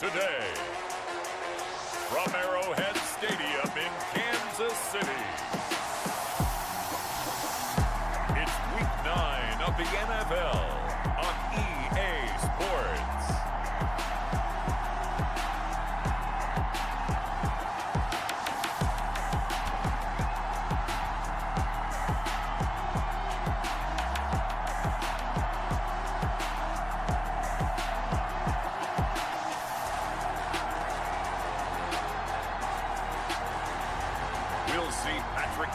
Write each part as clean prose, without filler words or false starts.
today. From Arrowhead Stadium in Kansas City, it's Week 9 of the NFL on EA Sports.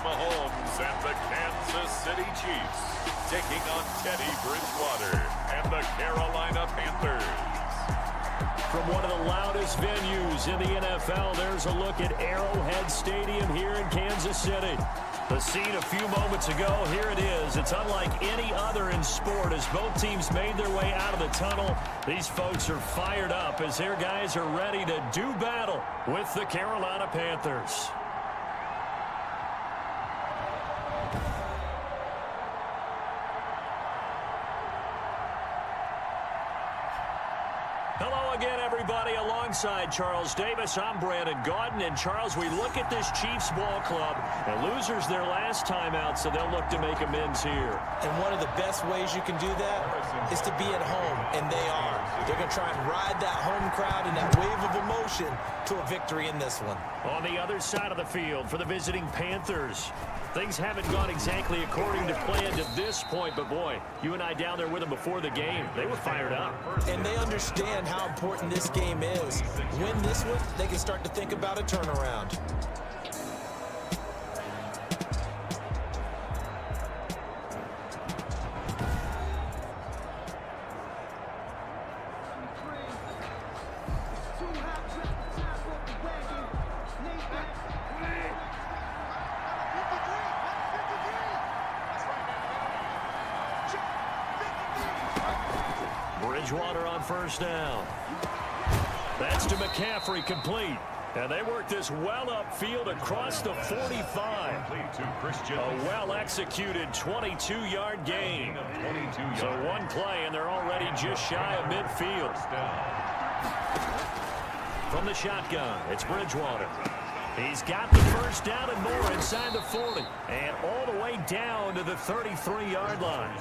Mahomes and the Kansas City Chiefs taking on Teddy Bridgewater and the Carolina Panthers. From one of the loudest venues in the NFL, there's a look at Arrowhead Stadium here in Kansas City. The scene a few moments ago, here it is. It's unlike any other in sport as both teams made their way out of the tunnel. These folks are fired up as their guys are ready to do battle with the Carolina Panthers. Hello again, everybody. Alongside Charles Davis, I'm Brandon Gaudin. And Charles, we look at this Chiefs ball club, and losers their last time out, so they'll look to make amends here. And one of the best ways you can do that is to be at home, and they are. They're going to try and ride that home crowd and that wave of emotion to a victory in this one. On the other side of the field for the visiting Panthers, things haven't gone exactly according to plan to this point, but boy, you and I down there with them before the game, they were fired up. And they understand how important this game is. Win this one, they can start to think about a turnaround. Bridgewater on first down. That's to McCaffrey, complete. And they work this well upfield across the 45. A well-executed 22-yard gain. So one play, and they're already just shy of midfield. From the shotgun, it's Bridgewater. He's got the first down and more inside the 40. And all the way down to the 33-yard line.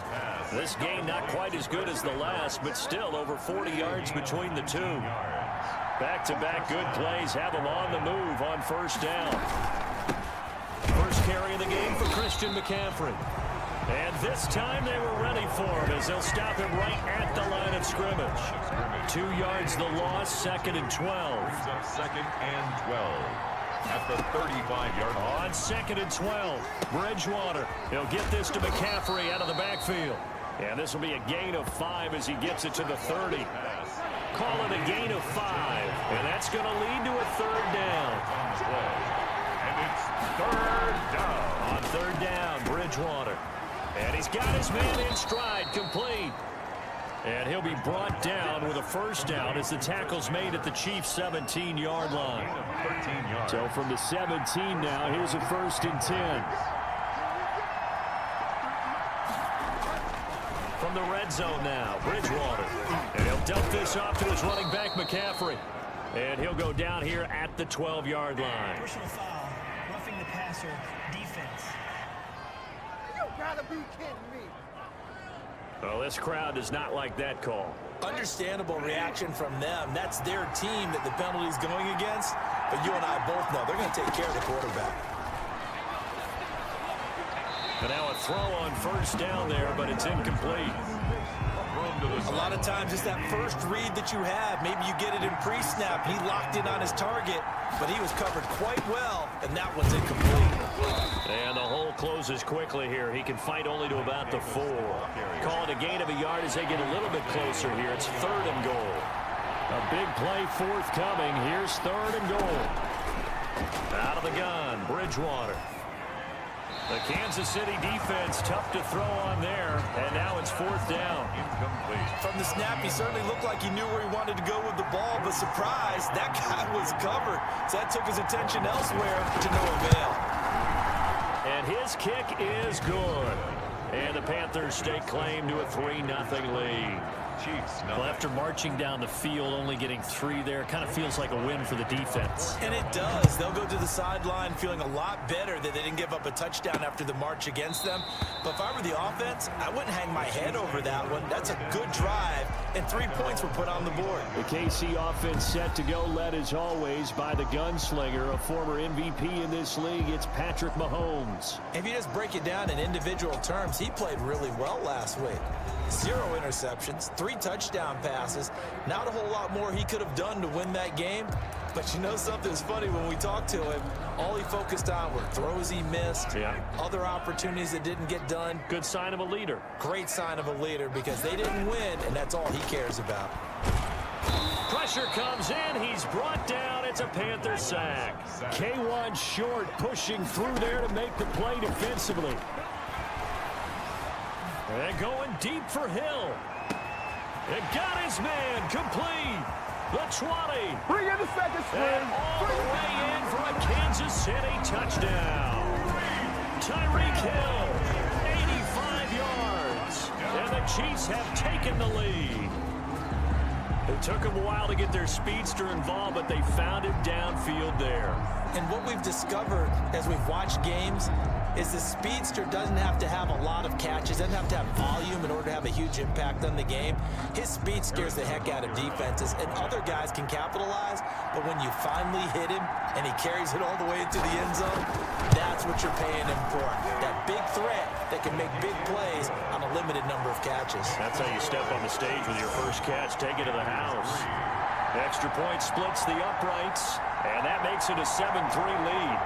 This game not quite as good as the last, but still over 40 yards between the two. Back-to-back good plays have them on the move on first down. First carry of the game for Christian McCaffrey. And this time they were ready for him as they'll stop him right at the line of scrimmage. 2 yards the loss, second and 12. Second and 12. At the 35-yard line. On second and 12, Bridgewater. He'll get this to McCaffrey out of the backfield. And this will be a gain of 5 as he gets it to the 30. Call it a gain of 5. And that's going to lead to a third down. And it's third down. On third down, Bridgewater. And he's got his man in stride, complete. And he'll be brought down with a first down as the tackle's made at the Chiefs' 17-yard line. So from the 17 now, here's a first and 10. From the red zone now, Bridgewater. And he'll dump this off to his running back, McCaffrey. And he'll go down here at the 12-yard line. Personal foul, roughing the passer, defense. You gotta be kidding me. Well, this crowd does not like that call. Understandable reaction from them. That's their team that the penalty's going against. But you and I both know they're going to take care of the quarterback. And now a throw on first down there, but it's incomplete. A lot of times it's that first read that you have. Maybe you get it in pre-snap. He locked in on his target, but he was covered quite well, and that one's incomplete. And the hole closes quickly here. He can fight only to about the 4. Call it a gain of a yard as they get a little bit closer here. It's third and goal. A big play forthcoming. Here's third and goal. Out of the gun, Bridgewater. The Kansas City defense tough to throw on there, and now it's fourth down. Incomplete. From the snap, he certainly looked like he knew where he wanted to go with the ball, but surprise, that guy was covered. So that took his attention elsewhere to no avail. And his kick is good. And the Panthers stake claim to a 3-0 lead. Chiefs, Well, after marching down the field, only getting 3 there, kind of feels like a win for the defense. And it does. They'll go to the sideline feeling a lot better that they didn't give up a touchdown after the march against them. But if I were the offense, I wouldn't hang my head over that one. That's a good drive, and 3 points were put on the board. The KC offense set to go, led as always by the gunslinger, a former MVP in this league. It's Patrick Mahomes. If you just break it down in individual terms, he played really well last week. 0 interceptions, 3 touchdown passes. Not a whole lot more he could have done to win that game. But you know something's funny, when we talked to him, all he focused on were throws he missed, other opportunities that didn't get done. Good sign of a leader. Great sign of a leader, because they didn't win, and that's all he cares about. Pressure comes in. He's brought down. It's a Panther sack. K1 short, pushing through there to make the play defensively. And going deep for Hill. It got his man complete. The 20. Bring in the second string. And all the way in for a Kansas City touchdown. Tyreek Hill, 85 yards. And the Chiefs have taken the lead. It took them a while to get their speedster involved, but they found him downfield there. And what we've discovered as we've watched games is the speedster doesn't have to have a lot of catches, doesn't have to have volume in order to have a huge impact on the game. His speed scares the heck out of defenses, and other guys can capitalize, but when you finally hit him and he carries it all the way into the end zone, that's what you're paying him for. That big threat that can make big plays on a limited number of catches. That's how you step on the stage with your first catch, take it to the house. Extra point splits the uprights, and that makes it a 7-3 lead.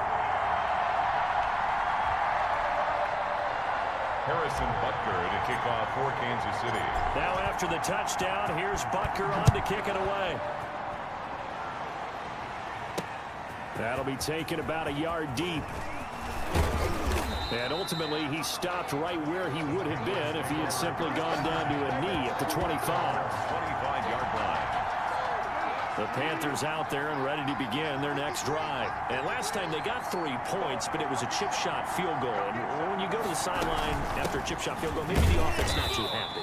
Harrison Butker to kick off for Kansas City. Now after the touchdown, here's Butker on to kick it away. That'll be taken about a yard deep. And ultimately, he stopped right where he would have been if he had simply gone down to a knee at the 25. 25-yard line. The Panthers out there and ready to begin their next drive. And last time they got 3 points, but it was a chip shot field goal. And when you go to the sideline after a chip shot field goal, maybe the offense not too happy.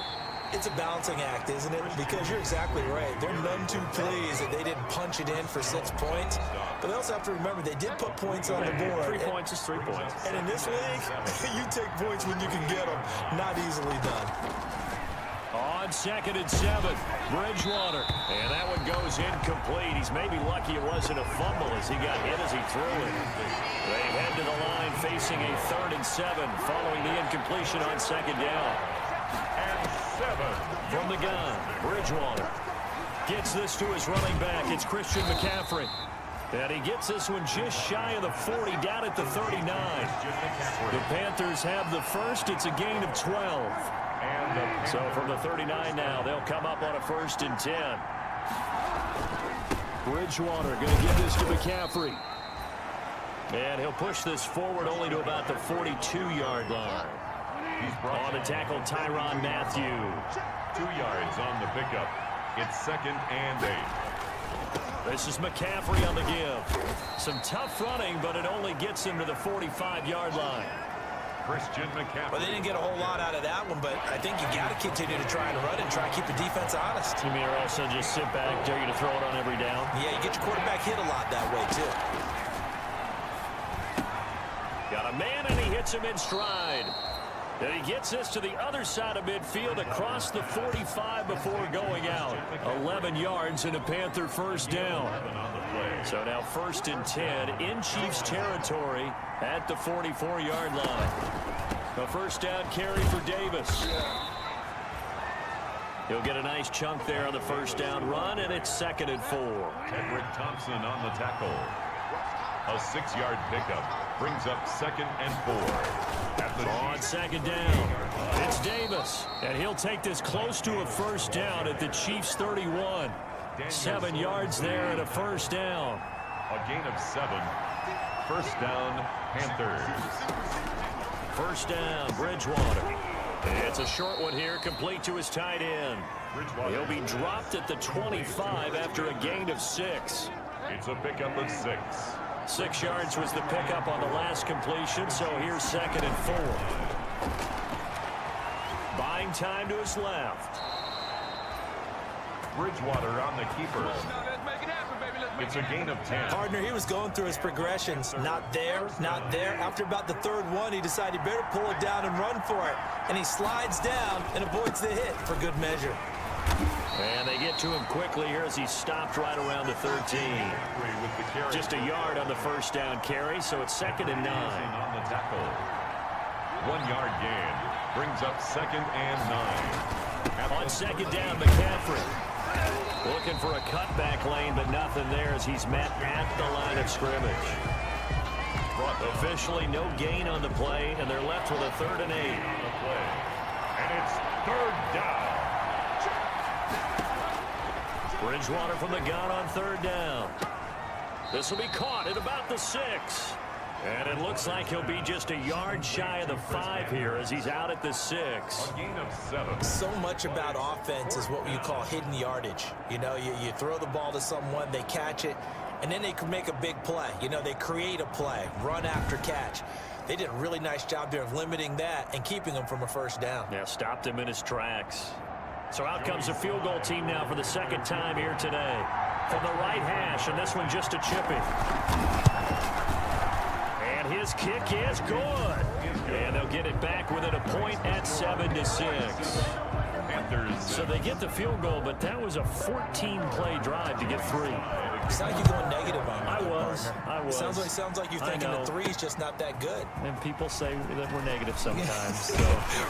It's a balancing act, isn't it? Because you're exactly right. They're none too pleased that they didn't punch it in for 6 points. But they also have to remember they did put points on the board. 3 points is 3 points. And in this league, you take points when you can get them. Not easily done. On 2nd and 7, Bridgewater. And that one goes incomplete. He's maybe lucky it wasn't a fumble as he got hit as he threw it. They head to the line facing a 3rd and 7 following the incompletion on 2nd down. And 7. From the gun, Bridgewater gets this to his running back. It's Christian McCaffrey. And he gets this one just shy of the 40, down at the 39. The Panthers have the first. It's a gain of 12. So from the 39 now, they'll come up on a 1st and 10. Bridgewater going to give this to McCaffrey. And he'll push this forward only to about the 42-yard line. On to tackle Tyrann Mathieu. 2 yards on the pickup. It's 2nd and 8. This is McCaffrey on the give. Some tough running, but it only gets him to the 45-yard line. Christian McCaffrey. Well, they didn't get a whole lot out of that one, but I think you got to continue to try and run and try and keep the defense honest. You mean or also just sit back, dare you to throw it on every down? Yeah, you get your quarterback hit a lot that way, too. Got a man, and he hits him in stride. And he gets this to the other side of midfield across the 45 before going out. 11 yards and a Panther 1st down. So now 1st and 10 in Chiefs territory at the 44-yard line. A 1st down carry for Davis. He'll get a nice chunk there on the 1st down run, and it's 2nd and 4. Kendrick Thompson on the tackle. A 6-yard pickup brings up 2nd and 4. On 2nd down, it's Davis, and he'll take this close to a 1st down at the Chiefs' 31. 7 yards there and a 1st down. A gain of 7. 1st down, Panthers. 1st down, Bridgewater. It's a short one here, complete to his tight end. He'll be dropped at the 25 after a gain of 6. It's a pickup of 6. 6 yards was the pickup on the last completion, so here's 2nd and 4. Buying time to his left. Bridgewater on the keeper. It's a gain of 10. Partner, he was going through his progressions. Not there, not there. After about the third one, he decided he better pull it down and run for it. And he slides down and avoids the hit for good measure. And they get to him quickly here as he stopped right around the 13. Just a yard on the first down carry, so it's 2nd and 9. On the tackle. 1 yard gain. Brings up 2nd and 9. On 2nd down, McCaffrey. Looking for a cutback lane, but nothing there as he's met at the line of scrimmage. Officially no gain on the play, and they're left with a 3rd and 8. And it's 3rd down. Bridgewater from the gun on 3rd down. This will be caught at about the 6. And it looks like he'll be just a yard shy of the 5 here as he's out at the 6. A gain of 7. So much about offense is what you call hidden yardage. You know, you throw the ball to someone, they catch it, and then they can make a big play. You know, they create a play, run after catch. They did a really nice job there of limiting that and keeping him from a 1st down. Yeah, stopped him in his tracks. So out comes the field goal team now for the 2nd time here today. From the right hash, and this one just a chipping. And his kick is good. And they'll get it back within a point at 7-6. Panthers. So they get the field goal, but that was a 14-play drive to get 3. It's like you're going negative on me. I was. It sounds like you're thinking the 3 is just not that good. And people say that we're negative sometimes. So.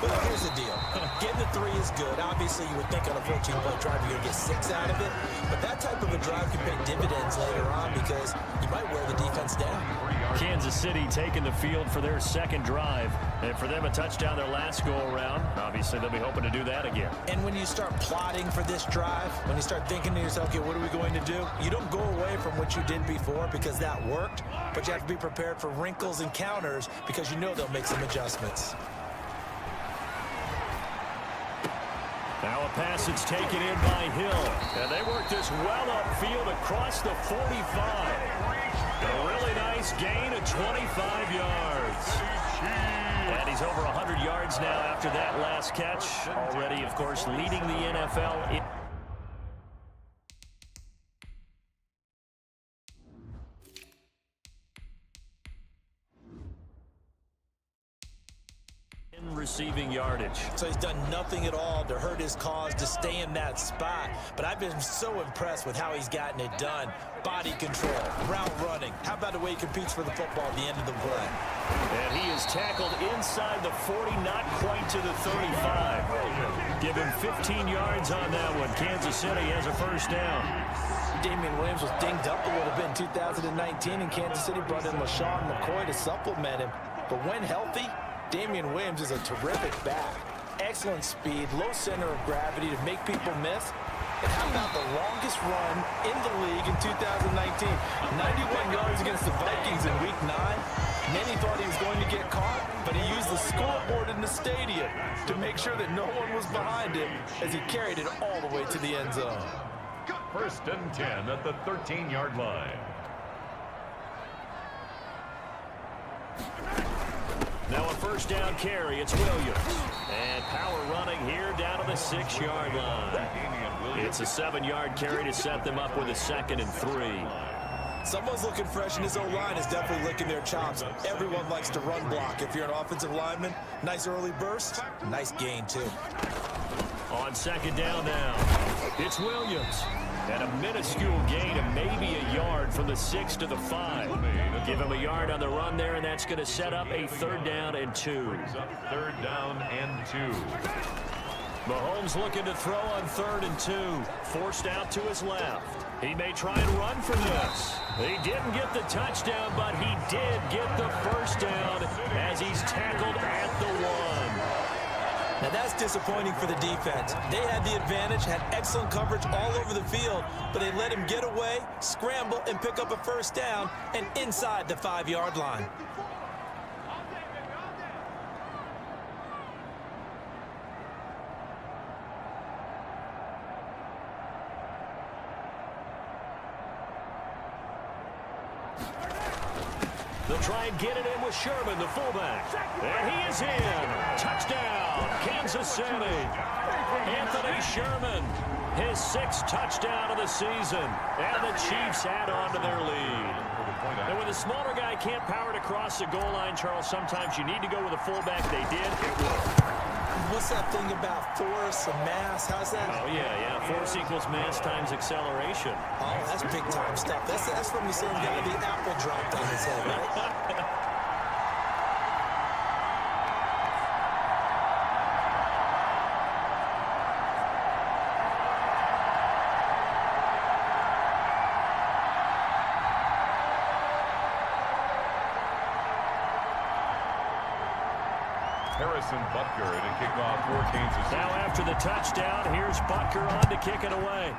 Well, here's the deal. Getting the 3 is good. Obviously, you would think on a 14-play drive you're going to get 6 out of it. But that type of a drive can pay dividends later on because you might wear the defense down. Kansas City taking the field for their 2nd drive. And for them, a touchdown their last go-around. Obviously, they'll be hoping to do that again. And when you start plotting for this drive, when you start thinking to yourself, okay, what are we going to do? You don't go away from what you did before because that worked, but you have to be prepared for wrinkles and counters because you know they'll make some adjustments. Now a pass that's taken in by Hill. And they work this well upfield across the 45. A really nice gain of 25 yards. And he's over 100 yards now after that last catch. Already, of course, leading the NFL in receiving yardage. So he's done nothing at all to hurt his cause, to stay in that spot. But I've been so impressed with how he's gotten it done. Body control, route running. How about the way he competes for the football at the end of the play? And he is tackled inside the 40, not quite to the 35. Give him 15 yards on that one. Kansas City has a 1st down. Damian Williams was dinged up a little bit in 2019, and Kansas City brought in LaShawn McCoy to supplement him. But when healthy, Damian Williams is a terrific back. Excellent speed, low center of gravity to make people miss. And how about the longest run in the league in 2019? 91 yards against the Vikings in Week 9. And then he thought he was going to get caught, but he used the scoreboard in the stadium to make sure that no one was behind him as he carried it all the way to the end zone. 1st and 10 at the 13-yard line. Now a 1st down carry, it's Williams. And power running here down to the 6-yard line. It's a 7-yard carry to set them up with a 2nd and 3. Someone's looking fresh, and his O-line is definitely licking their chops. Everyone likes to run block. If you're an offensive lineman, nice early burst, nice gain, too. On 2nd down now, it's Williams. And a minuscule gain of maybe a yard from the 6 to the 5. Give him a yard on the run there, and that's going to set up a 3rd down and 2. 3rd down and 2. Mahomes looking to throw on 3rd and 2. Forced out to his left. He may try and run for this. He didn't get the touchdown, but he did get the 1st down as he's tackled at the 1. Now that's disappointing for the defense. They had the advantage, had excellent coverage all over the field, but they let him get away, scramble, and pick up a 1st down and inside the 5-yard line. They'll try and get it in with Sherman, the fullback. And he is in. Touchdown, Kansas City. Anthony Sherman. his 6th touchdown of the season. And the Chiefs add on to their lead. And when the smaller guy can't power it across the goal line, Charles, sometimes you need to go with a fullback. They did. It worked. What's that thing about force and mass? How's that? Oh, yeah. Force equals mass times acceleration. Oh, that's big-time stuff. That's from the same guy the apple dropped on his head, right? Harrison Butker to kick off for Kansas City. Now after the touchdown, here's Butker on to kick it away.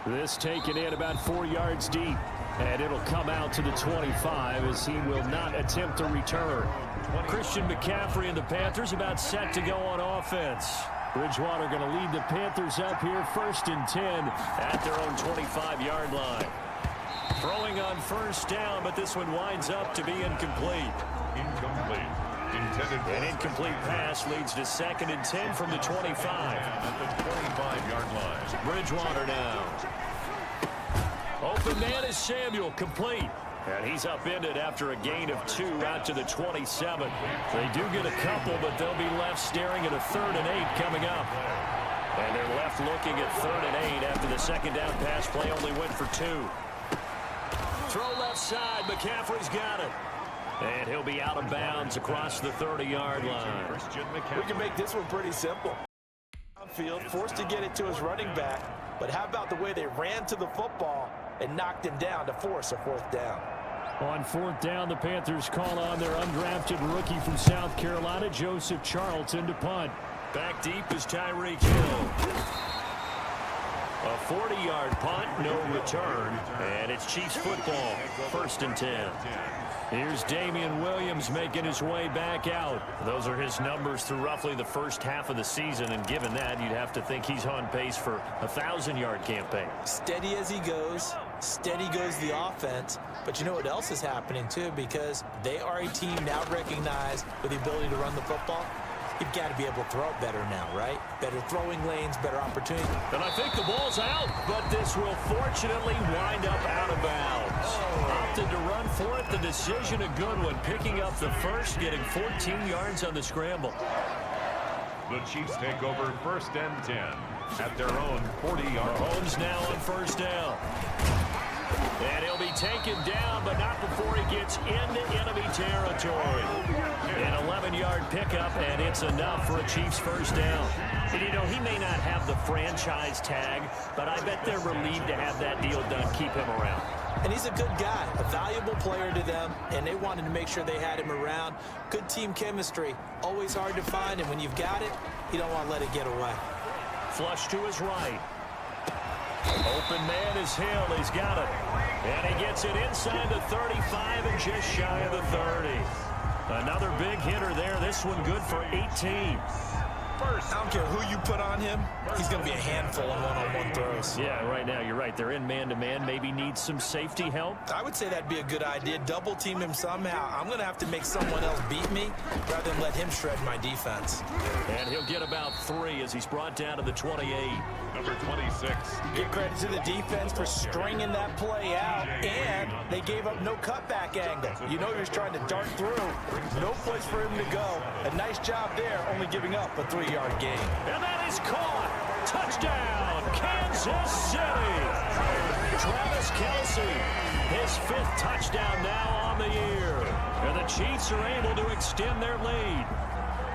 This taken in about 4 yards deep. And it'll come out to the 25 as he will not attempt to return. Christian McCaffrey and the Panthers about set to go on offense. Bridgewater going to lead the Panthers up here 1st and 10 at their own 25-yard line. Throwing on 1st down, but this one winds up to be incomplete. An incomplete pass leads to 2nd and 10 from the 25. At the 25-yard line. Bridgewater now. Open man is Samuel, complete. And he's upended after a gain of 2 out to the 27. They do get a couple, but they'll be left staring at a 3rd and 8 coming up. And they're left looking at 3rd and 8 after the 2nd down pass play only went for 2. Throw left side, McCaffrey's got it. And he'll be out of bounds across the 30-yard line. We can make this one pretty simple. Field, forced to get it to his running back, but how about the way they ran to the football and knocked him down to force a 4th down? On 4th down, the Panthers call on their undrafted rookie from South Carolina, Joseph Charlton, to punt. Back deep is Tyreek Hill. A 40-yard punt, no return, and it's Chiefs football, 1st and 10. Here's Damian Williams making his way back out. Those are his numbers through roughly the first half of the season, and given that, you'd have to think he's on pace for a 1,000-yard campaign. Steady as he goes, steady goes the offense, but you know what else is happening, too, because they are a team now recognized with the ability to run the football. You've got to be able to throw it better now, right? Better throwing lanes, better opportunity. And I think the ball's out, but this will fortunately wind up out of bounds. Opted to run for it. The decision a good one. Picking up the first, getting 14 yards on the scramble. The Chiefs take over 1st and 10 at their own 40-yard line. Mahomes now on 1st down. And he'll be taken down, but not before he gets into enemy territory. An 11-yard pickup, and it's enough for a Chiefs 1st down. And, you know, he may not have the franchise tag, but I bet they're relieved to have that deal done, keep him around. And he's a good guy, a valuable player to them, and they wanted to make sure they had him around. Good team chemistry, always hard to find, and when you've got it, you don't want to let it get away. Flush to his right. Open man is Hill. He's got it. And he gets it inside the 35 and just shy of the 30. Another big hitter there. This one good for 18. I don't care who you put on him, he's going to be a handful in one-on-one throws. Yeah, right now you're right. They're in man-to-man. Maybe needs some safety help. I would say that'd be a good idea. Double team him somehow. I'm going to have to make someone else beat me rather than let him shred my defense. And he'll get about 3 as he's brought down to the 28. Number 26. Give credit to the defense for stringing that play out, and they gave up no cutback angle. You know he was trying to dart through. No place for him to go. A nice job there, only giving up a 3-yard gain. And that is caught. Touchdown, Kansas City. Travis Kelce, his 5th touchdown now on the year. And the Chiefs are able to extend their lead.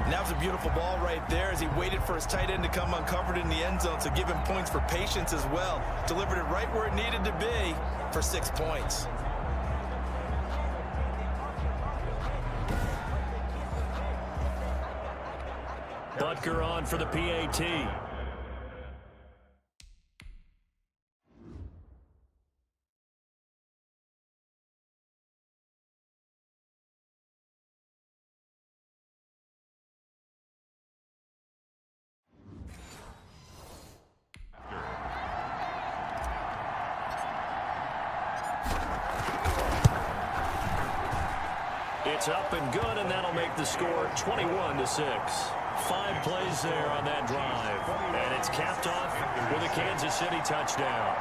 And that was a beautiful ball right there as he waited for his tight end to come uncovered in the end zone, so give him points for patience as well. Delivered it right where it needed to be for 6 points. Butker on for the PAT. It's up and good, and that'll make the score 21-6. 5 plays there on that drive. And it's capped off with a Kansas City touchdown.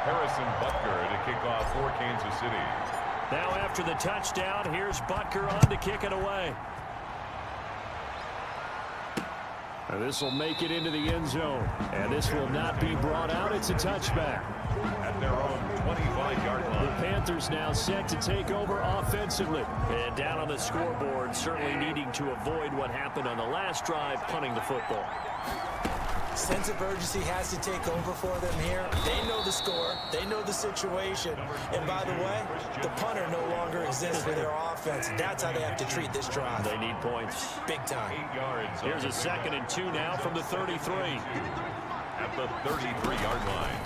Harrison Butker to kick off for Kansas City. Now after the touchdown, here's Butker on to kick it away. And this will make it into the end zone. And this will not be brought out. It's a touchback. At their own 25-yard line. The Panthers now set to take over offensively. And down on the scoreboard, certainly needing to avoid what happened on the last drive, punting the football. Sense of urgency has to take over for them here. They know the score. They know the situation. And by the way, the punter no longer exists for their offense. That's how they have to treat this drive. They need points. Big time. 8 yards. Here's a 2nd and 2 now from the 33. At the 33-yard line.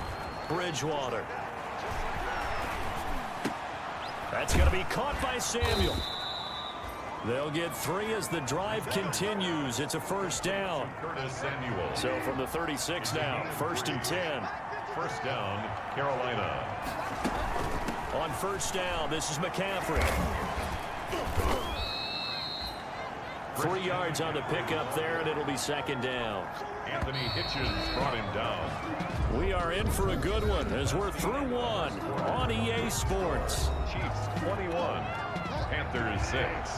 Bridgewater. That's going to be caught by Samuel. They'll get 3 as the drive continues. It's a first down. Curtis Samuel. So from the 36 now, 1st and 10. First down, Carolina. On first down, this is McCaffrey. 3 yards on the pickup there, and it'll be 2nd down. Anthony Hitchens brought him down. We are in for a good one as we're through one on EA Sports. Chiefs 21, Panthers 6.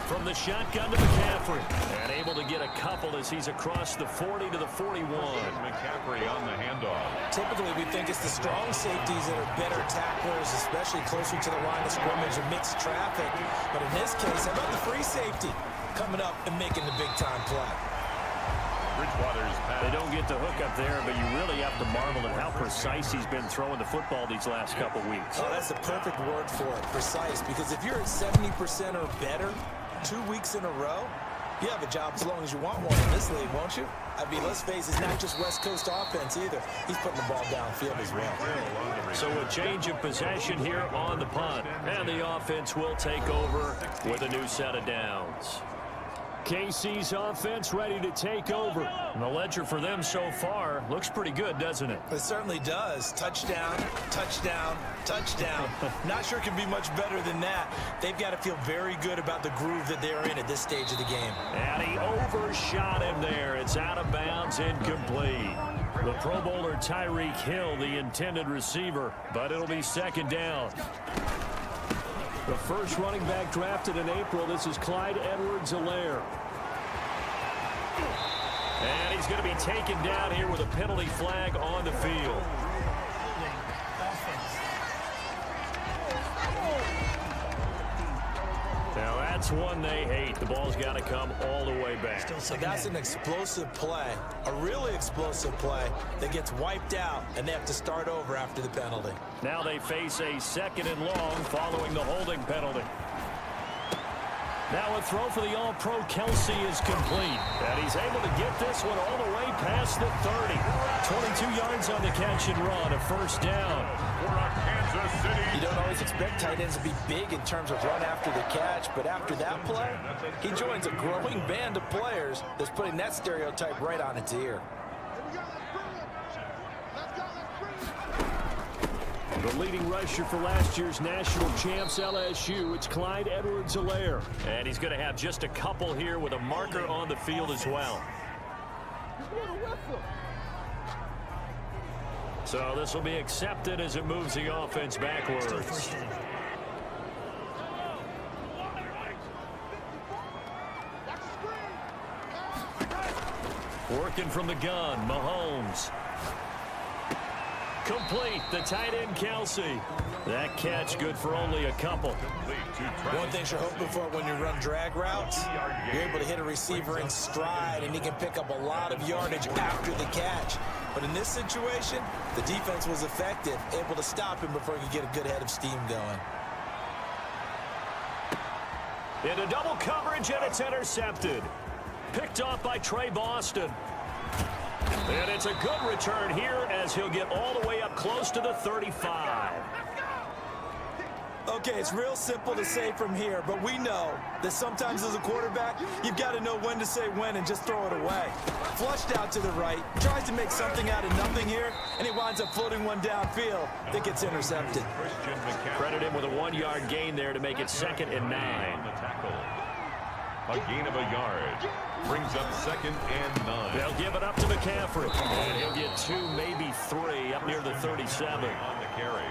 From the shotgun to McCaffrey. And able to get a couple as he's across the 40 to the 41. McCaffrey on the handoff. Typically, we think it's the strong safeties that are better tacklers, especially closer to the line of scrimmage and mixed traffic. But in this case, how about the free safety coming up and making the big-time play? Bridgewater's pass. They don't get the hook up there, but you really have to marvel at how precise he's been throwing the football these last couple weeks. Oh, that's the perfect word for it, precise. Because if you're at 70% or better 2 weeks in a row, you have a job as long as you want one in this league, won't you? I mean, let's face it, it's not just West Coast offense either. He's putting the ball downfield as well. So a change of possession here on the punt. And the offense will take over with a new set of downs. KC's offense ready to take over. And the ledger for them so far looks pretty good, doesn't it? It certainly does. Touchdown, touchdown, touchdown. Not sure it can be much better than that. They've got to feel very good about the groove that they're in at this stage of the game. And he overshot him there. It's out of bounds, incomplete. The Pro Bowler Tyreek Hill, the intended receiver, but it'll be 2nd down. The first running back drafted in April. This is Clyde Edwards-Helaire. And he's going to be taken down here with a penalty flag on the field. Now that's one they hate. The ball's got to come all the way back. So that's an explosive play, a really explosive play that gets wiped out, and they have to start over after the penalty. Now they face a 2nd and long following the holding penalty. Now a throw for the All-Pro Kelsey is complete. And he's able to get this one all the way past the 30. 22 yards on the catch and run, a first down. Kansas City. You don't always expect tight ends to be big in terms of run after the catch, but after that play, he joins a growing band of players that's putting that stereotype right on its ear. The leading rusher for last year's national champs LSU, it's Clyde Edwards-Helaire. And he's going to have just a couple here with a marker on the field as well. So this will be accepted as it moves the offense backwards. Working from the gun, Mahomes. Complete, the tight end Kelsey. That catch good for only a couple. One thing you're hoping for when you run drag routes, you're able to hit a receiver in stride, and he can pick up a lot of yardage after the catch. But in this situation, the defense was effective, able to stop him before he could get a good head of steam going. Into double coverage, and it's intercepted. Picked off by Trey Boston. And it's a good return here as he'll get all the way up close to the 35. Okay, it's real simple to say from here, but we know that sometimes as a quarterback, you've got to know when to say when and just throw it away. Flushed out to the right, tries to make something out of nothing here, and he winds up floating one downfield that gets intercepted. Credit him with a 1-yard gain there to make it 2nd and 9. A gain of a yard brings up 2nd and 9. They'll give it up to McCaffrey, and he'll get 2, maybe 3, up near the 37. On the carry.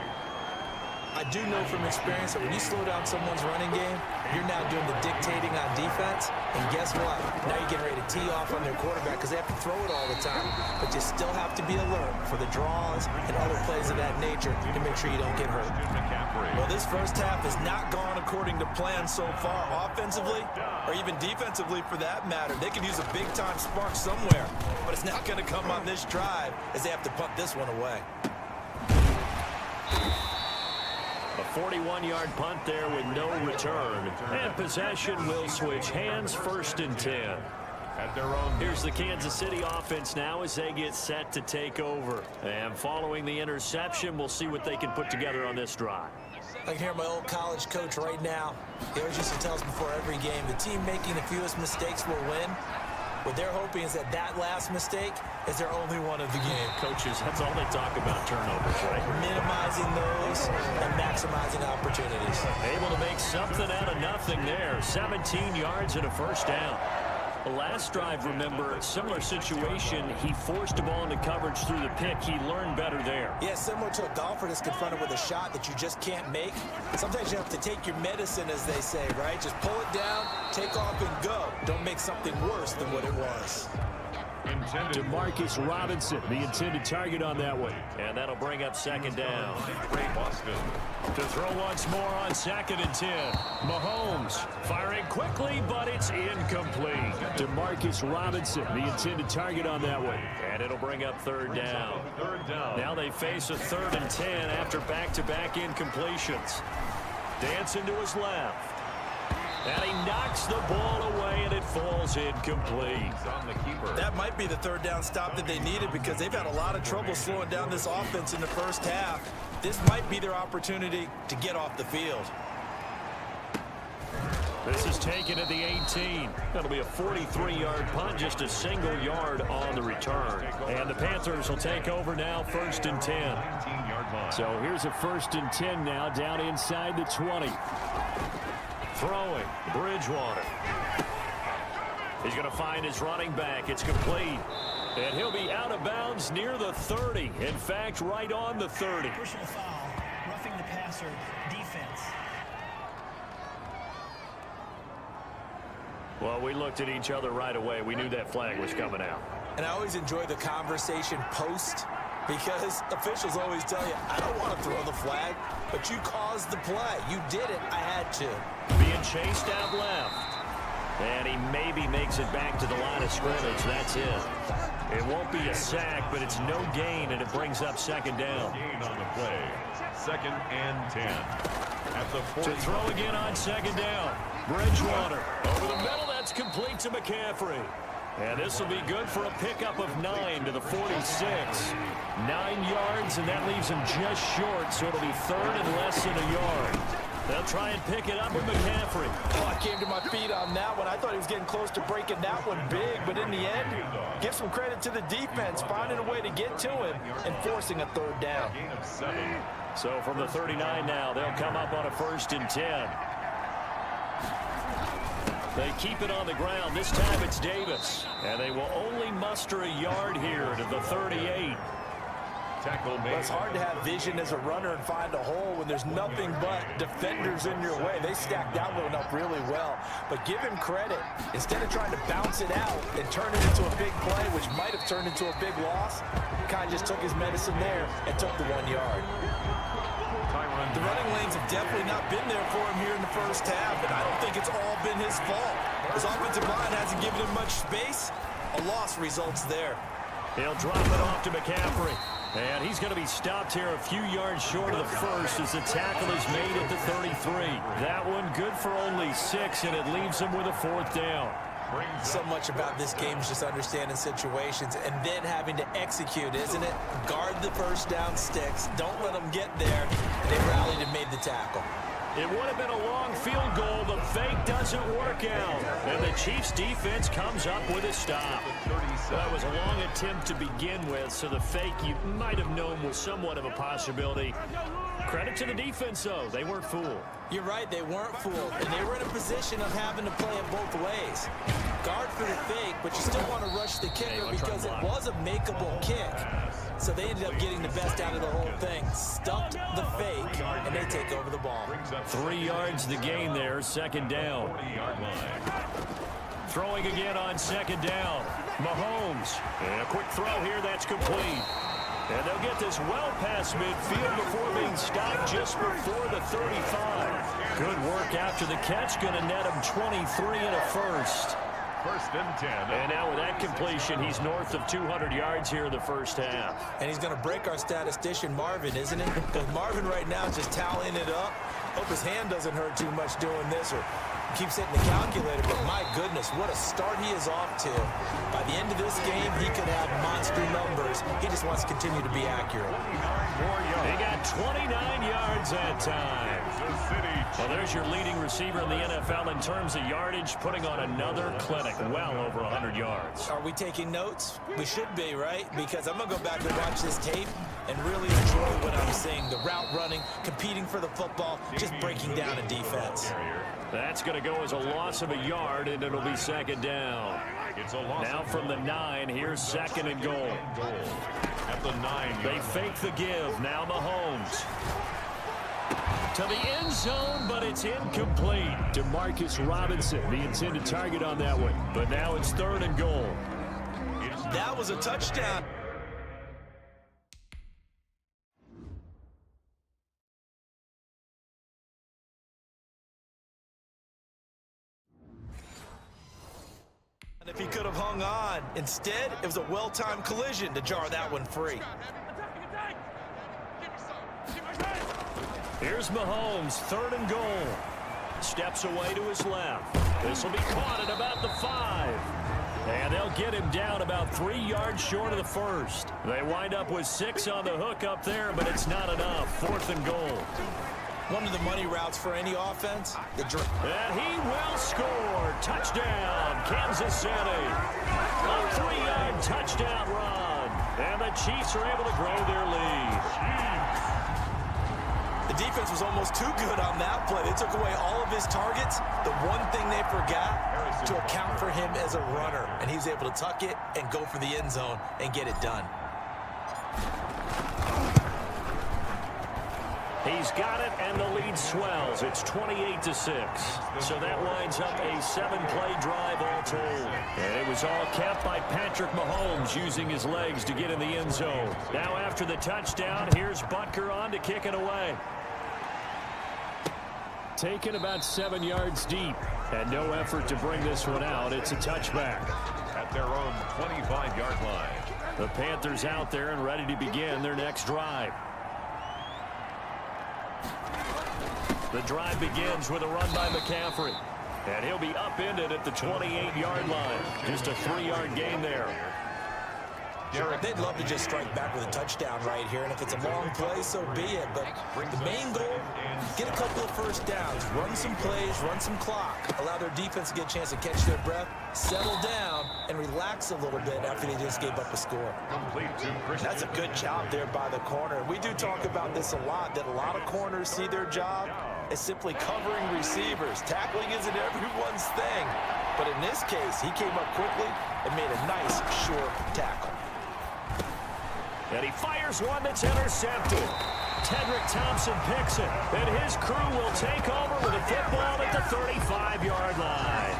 I do know from experience that when you slow down someone's running game, you're now doing the dictating on defense. And guess what? Now you're getting ready to tee off on their quarterback because they have to throw it all the time. But you still have to be alert for the draws and other plays of that nature to make sure you don't get hurt. Well, this first half has not gone according to plan so far. Offensively, or even defensively for that matter, they could use a big-time spark somewhere. But it's not going to come on this drive as they have to punt this one away. A 41-yard punt there with no return. And possession will switch hands, 1st and 10. At their own. Here's the Kansas City offense now as they get set to take over. And following the interception, we'll see what they can put together on this drive. I can hear my old college coach right now. He always used to tell us before every game, the team making the fewest mistakes will win. What they're hoping is that that last mistake is their only one of the game. Coaches, that's all they talk about, turnovers, right? Minimizing those and maximizing opportunities. Able to make something out of nothing there. 17 yards and a 1st down. The last drive, remember, similar situation. He forced the ball into coverage through the pick. He learned better there. Yeah, similar to a golfer that's confronted with a shot that you just can't make. Sometimes you have to take your medicine, as they say, right? Just pull it down, take off, and go. Don't make something worse than what it was. Demarcus Robinson, the intended target on that one. And that'll bring up 2nd down. To throw once more on 2nd and 10. Mahomes firing quickly, but it's incomplete. Demarcus Robinson, the intended target on that one. And it'll bring up 3rd down. Now they face a 3rd and 10 after back-to-back incompletions. Dancing to his left. And he knocks the ball away, and it falls incomplete. That might be the 3rd down stop that they needed because they've had a lot of trouble slowing down this offense in the first half. This might be their opportunity to get off the field. This is taken at the 18. That'll be a 43-yard punt, just a single yard on the return. And the Panthers will take over now, 1st and 10. So here's a 1st and 10 now, down inside the 20. Throwing, Bridgewater. He's going to find his running back. It's complete. And he'll be out of bounds near the 30. In fact, right on the 30. Personal foul, roughing the passer, defense. Well, we looked at each other right away. We knew that flag was coming out. And I always enjoy the conversation post because officials always tell you, I don't want to throw the flag, but you caused the play. You did it. I had to. Being chased out left. And he maybe makes it back to the line of scrimmage. That's it. It won't be a sack, but it's no gain, and it brings up 2nd down. Gain on the play. 2nd and 10. At the 40. To throw again on 2nd down. Bridgewater over the middle. That's complete to McCaffrey. And this will be good for a pickup of 9 to the 46. 9 yards, and that leaves him just short, so it'll be 3rd and less than a yard. They'll try and pick it up with McCaffrey. Oh, I came to my feet on that one. I thought he was getting close to breaking that one big, but in the end, give some credit to the defense, finding a way to get to him and forcing a 3rd down. Gain of 7. So from the 39 now, they'll come up on a 1st and 10. They keep it on the ground. This time it's Davis. And they will only muster a yard here to the 38. Tackle made. Well, it's hard to have vision as a runner and find a hole when there's nothing but defenders in your way. They stacked that one up really well. But give him credit. Instead of trying to bounce it out and turn it into a big play, which might have turned into a big loss, kind of just took his medicine there and took the 1 yard. The running lanes have definitely not been there for him here in the first half, and I don't think it's all been his fault. His offensive line hasn't given him much space. A loss results there. He'll drop it off to McCaffrey. And he's going to be stopped here a few yards short of the first as the tackle is made at the 33. That one good for only 6, and it leaves him with a 4th down. So much about this game is just understanding situations and then having to execute, isn't it? Guard the first down sticks. Don't let them get there. They rallied and made the tackle. It would have been a long field goal. The fake doesn't work out. And the Chiefs defense comes up with a stop. That was a long attempt to begin with, so the fake you might have known was somewhat of a possibility. Credit to the defense, though. They weren't fooled. You're right, they weren't fooled. And they were in a position of having to play it both ways. Guard for the fake, but you still want to rush the kicker because it was a makeable kick. So they ended up getting the best out of the whole thing. Stuffed the fake, and they take over the ball. 3 yards the gain there, second down. Throwing again on second down. Mahomes. And a quick throw here, that's complete. And they'll get this well past midfield before being stopped just before the 35. Good work after the catch. Going to net him 23 and a first. First and 10. And now with that completion, he's north of 200 yards here in the first half. And he's going to break our statistician, Marvin, isn't it? Because Marvin right now is just tallying it up. Hope his hand doesn't hurt too much doing this or keeps hitting the calculator. But my goodness, what a start he is off to. By the end of this game, he could have monster numbers. He just wants to continue to be accurate. He got 29 yards that time. Well, there's your leading receiver in the NFL in terms of yardage, putting on another clinic, well over 100 yards. Are we taking notes? We should be, right? Because I'm going to go back and watch this tape and really enjoy what I'm seeing. The route running, competing for the football, just breaking down a defense. That's going to go as a loss of a yard, and it'll be second down. Now from the 9, here's second and goal. At the 9. They fake the give. Now Mahomes. To the end zone, but it's incomplete. DeMarcus Robinson, the intended target on that one. But now it's third and goal. That was a touchdown. And if he could have hung on, instead, it was a well-timed collision to jar that one free. Here's Mahomes, third and goal. Steps away to his left. This will be caught at about the 5. And they'll get him down about 3 yards short of the first. They wind up with 6 on the hook up there, but it's not enough. Fourth and goal. One of the money routes for any offense. And he will score. Touchdown, Kansas City. A 3-yard touchdown run. And the Chiefs are able to grow their lead. The defense was almost too good on that play. They took away all of his targets. The one thing they forgot, to account for him as a runner. And he was able to tuck it and go for the end zone and get it done. He's got it, and the lead swells. It's 28-6. So that winds up a 7-play drive all told. And it was all kept by Patrick Mahomes using his legs to get in the end zone. Now after the touchdown, here's Butker on to kick it away. Taken about 7 yards deep, and no effort to bring this one out. It's a touchback. At their own 25-yard line. The Panthers out there and ready to begin their next drive. The drive begins with a run by McCaffrey. And he'll be upended at the 28-yard line. Just a 3-yard gain there. They'd love to just strike back with a touchdown right here, and if it's a long play, so be it. But the main goal, get a couple of first downs, run some plays, run some clock, allow their defense to get a chance to catch their breath, settle down, and relax a little bit after they just gave up a score. That's a good job there by the corner. We do talk about this a lot, that a lot of corners see their job as simply covering receivers. Tackling isn't everyone's thing. But in this case, he came up quickly and made a nice, short tackle. And he fires one that's intercepted. Tedrick Thompson picks it, and his crew will take over with a football at the 35-yard line.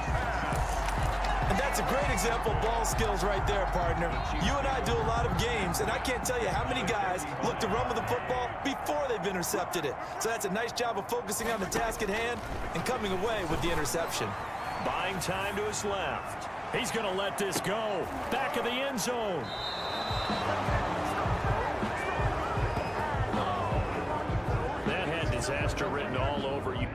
And that's a great example of ball skills right there, partner. You and I do a lot of games, and I can't tell you how many guys look to run with the football before they've intercepted it. So that's a nice job of focusing on the task at hand and coming away with the interception. Buying time to his left. He's going to let this go. Back of the end zone. That had disaster written all over you.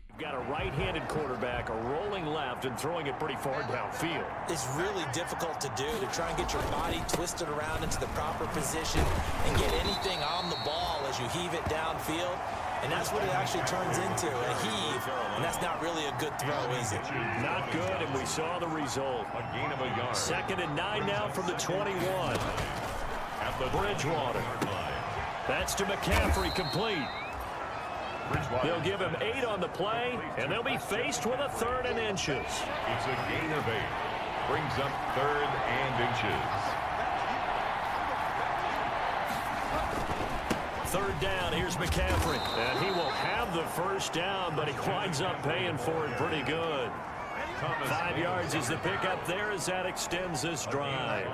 You've got a right-handed quarterback rolling left and throwing it pretty far downfield. It's really difficult to do, to try and get your body twisted around into the proper position and get anything on the ball as you heave it downfield. And that's what it actually turns into, a heave. And that's not really a good throw, is it? Not good, and we saw the result. A gain of a yard. 2nd and 9 now from the 21. At the Bridgewater. That's to McCaffrey, complete. They'll give him 8 on the play, and they'll be faced with a 3rd and inches. It's a gain of 8. Brings up 3rd and inches. 3rd down, here's McCaffrey. And he will have the first down, but he winds up paying for it pretty good. 5 yards is the pickup there as that extends this drive.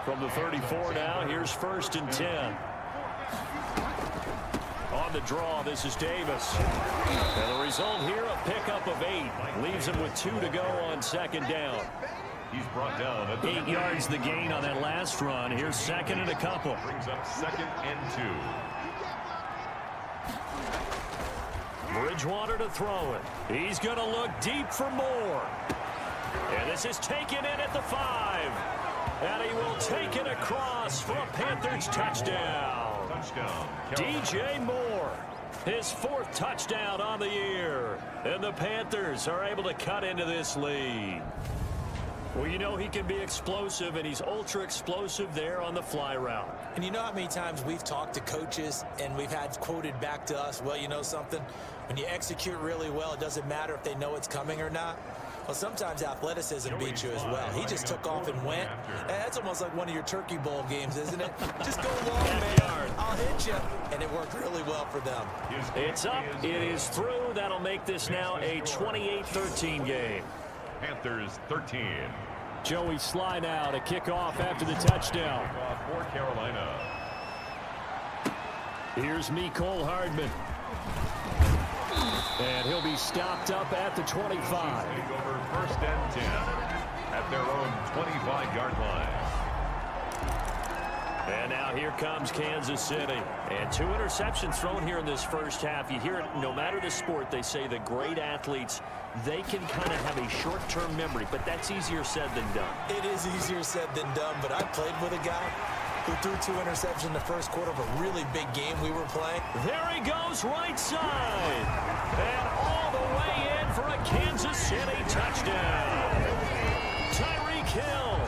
From the 34 now, here's 1st and 10. On the draw, this is Davis. And the result here, a pickup of 8. Leaves him with 2 to go on 2nd down. He's brought down at 8 yards the gain on that last run. Here's 2nd and a couple. Brings up 2nd and 2. Bridgewater to throw it. He's going to look deep for more. And this is taken in at the 5. And he will take it across for a Panthers touchdown. Touchdown. DJ Moore, his 4th touchdown on the year. And the Panthers are able to cut into this lead. Well, you know he can be explosive, and he's ultra explosive there on the fly route. And you know how many times we've talked to coaches and we've had quoted back to us, well, you know something? When you execute really well, it doesn't matter if they know it's coming or not. Well, sometimes athleticism beats you as well. He just took off and went. That's almost like one of your Turkey Bowl games, isn't it? Just go long, man. I'll hit you. And it worked really well for them. It's up. It is through. That'll make this now a 28-13 game. Panthers 13. Joey Sly now to kick off after the touchdown. For Carolina. Here's Mecole Hardman. And he'll be stopped up at the 25. Take over 1st and 10 at their own 25-yard line. And now here comes Kansas City. And 2 interceptions thrown here in this first half. You hear it, no matter the sport, they say the great athletes, they can kind of have a short-term memory, but that's easier said than done. It is easier said than done, but I played with a guy who threw 2 interceptions in the first quarter of a really big game we were playing. There he goes, right side. And all the way in for a Kansas City touchdown. Tyreek Hill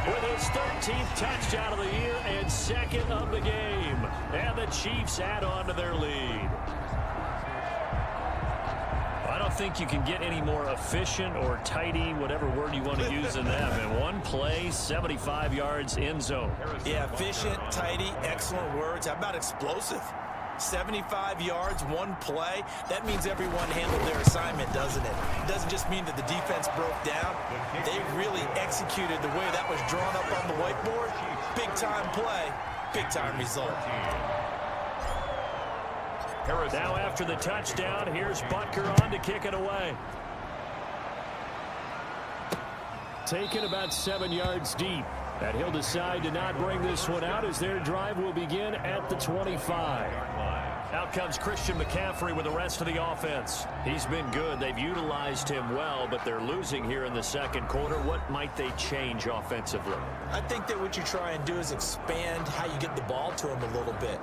with his 13th touchdown of the year and 2nd of the game. And the Chiefs add on to their lead. I don't think you can get any more efficient or tidy, whatever word you want to use in that. In one play, 75 yards in zone. Yeah, efficient, tidy, excellent words. How about explosive? 75 yards, one play. That means everyone handled their assignment, doesn't it? It doesn't just mean that the defense broke down. They really executed the way that was drawn up on the whiteboard. Big-time play, big-time result. Now after the touchdown, here's Butker on to kick it away. Taken about 7 yards deep. And he'll decide to not bring this one out as their drive will begin at the 25. Out comes Christian McCaffrey with the rest of the offense. He's been good. They've utilized him well, but they're losing here in the 2nd quarter. What might they change offensively? I think that what you try and do is expand how you get the ball to him a little bit.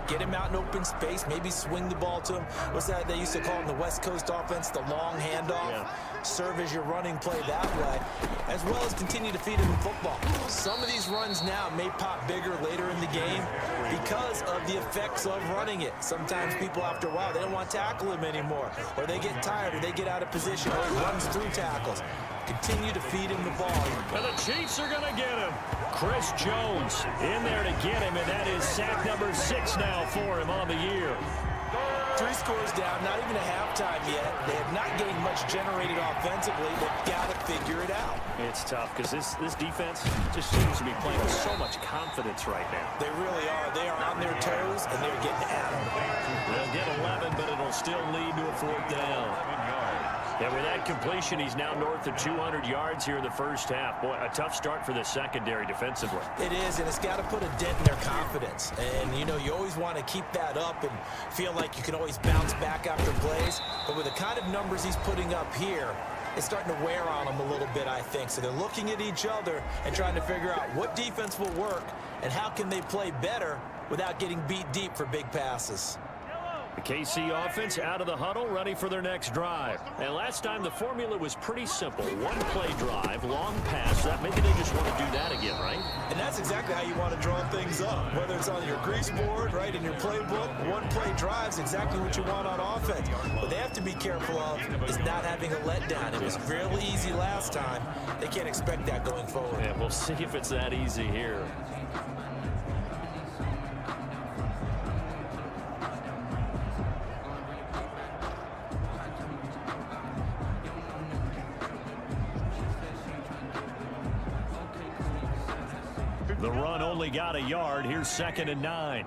Get him out in open space, maybe swing the ball to him. What's that they used to call in the West Coast offense, the long handoff? Yeah. Serve as your running play that way, as well as continue to feed him in football. Some of these runs now may pop bigger later in the game because of the effects of running it. Sometimes people, after a while, they don't want to tackle him anymore, or they get tired, or they get out of position, or he runs through tackles. Continue to feed him the ball. And the Chiefs are going to get him. Chris Jones in there to get him, and that is sack number 6 now for him on the year. 3 scores down, not even a halftime yet. They have not gained much generated offensively. They've got to figure it out. It's tough because this defense just seems to be playing with so much confidence right now. They really are. They are on their toes, and they're getting at them. They'll get 11, but it'll still lead to a 4th down. 11 yards. And with that completion, he's now north of 200 yards here in the first half. Boy, a tough start for the secondary defensively. It is, and it's got to put a dent in their confidence. And, you know, you always want to keep that up and feel like you can always bounce back after plays. But with the kind of numbers he's putting up here, it's starting to wear on them a little bit, I think. So they're looking at each other and trying to figure out what defense will work and how can they play better without getting beat deep for big passes. The KC offense out of the huddle, ready for their next drive. And last time the formula was pretty simple. One-play drive, long pass. Maybe they just want to do that again, right? And that's exactly how you want to draw things up. Whether it's on your grease board, right, in your playbook, one-play drive's exactly what you want on offense. What they have to be careful of is not having a letdown. It was really easy last time. They can't expect that going forward. Yeah, we'll see if it's that easy here. The run only got a yard. Here's 2nd and 9.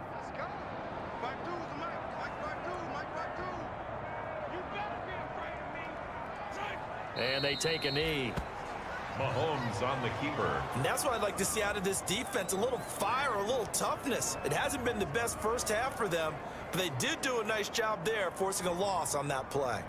And they take a knee. Mahomes on the keeper. And that's what I'd like to see out of this defense, a little fire, a little toughness. It hasn't been the best first half for them, but they did do a nice job there, forcing a loss on that play.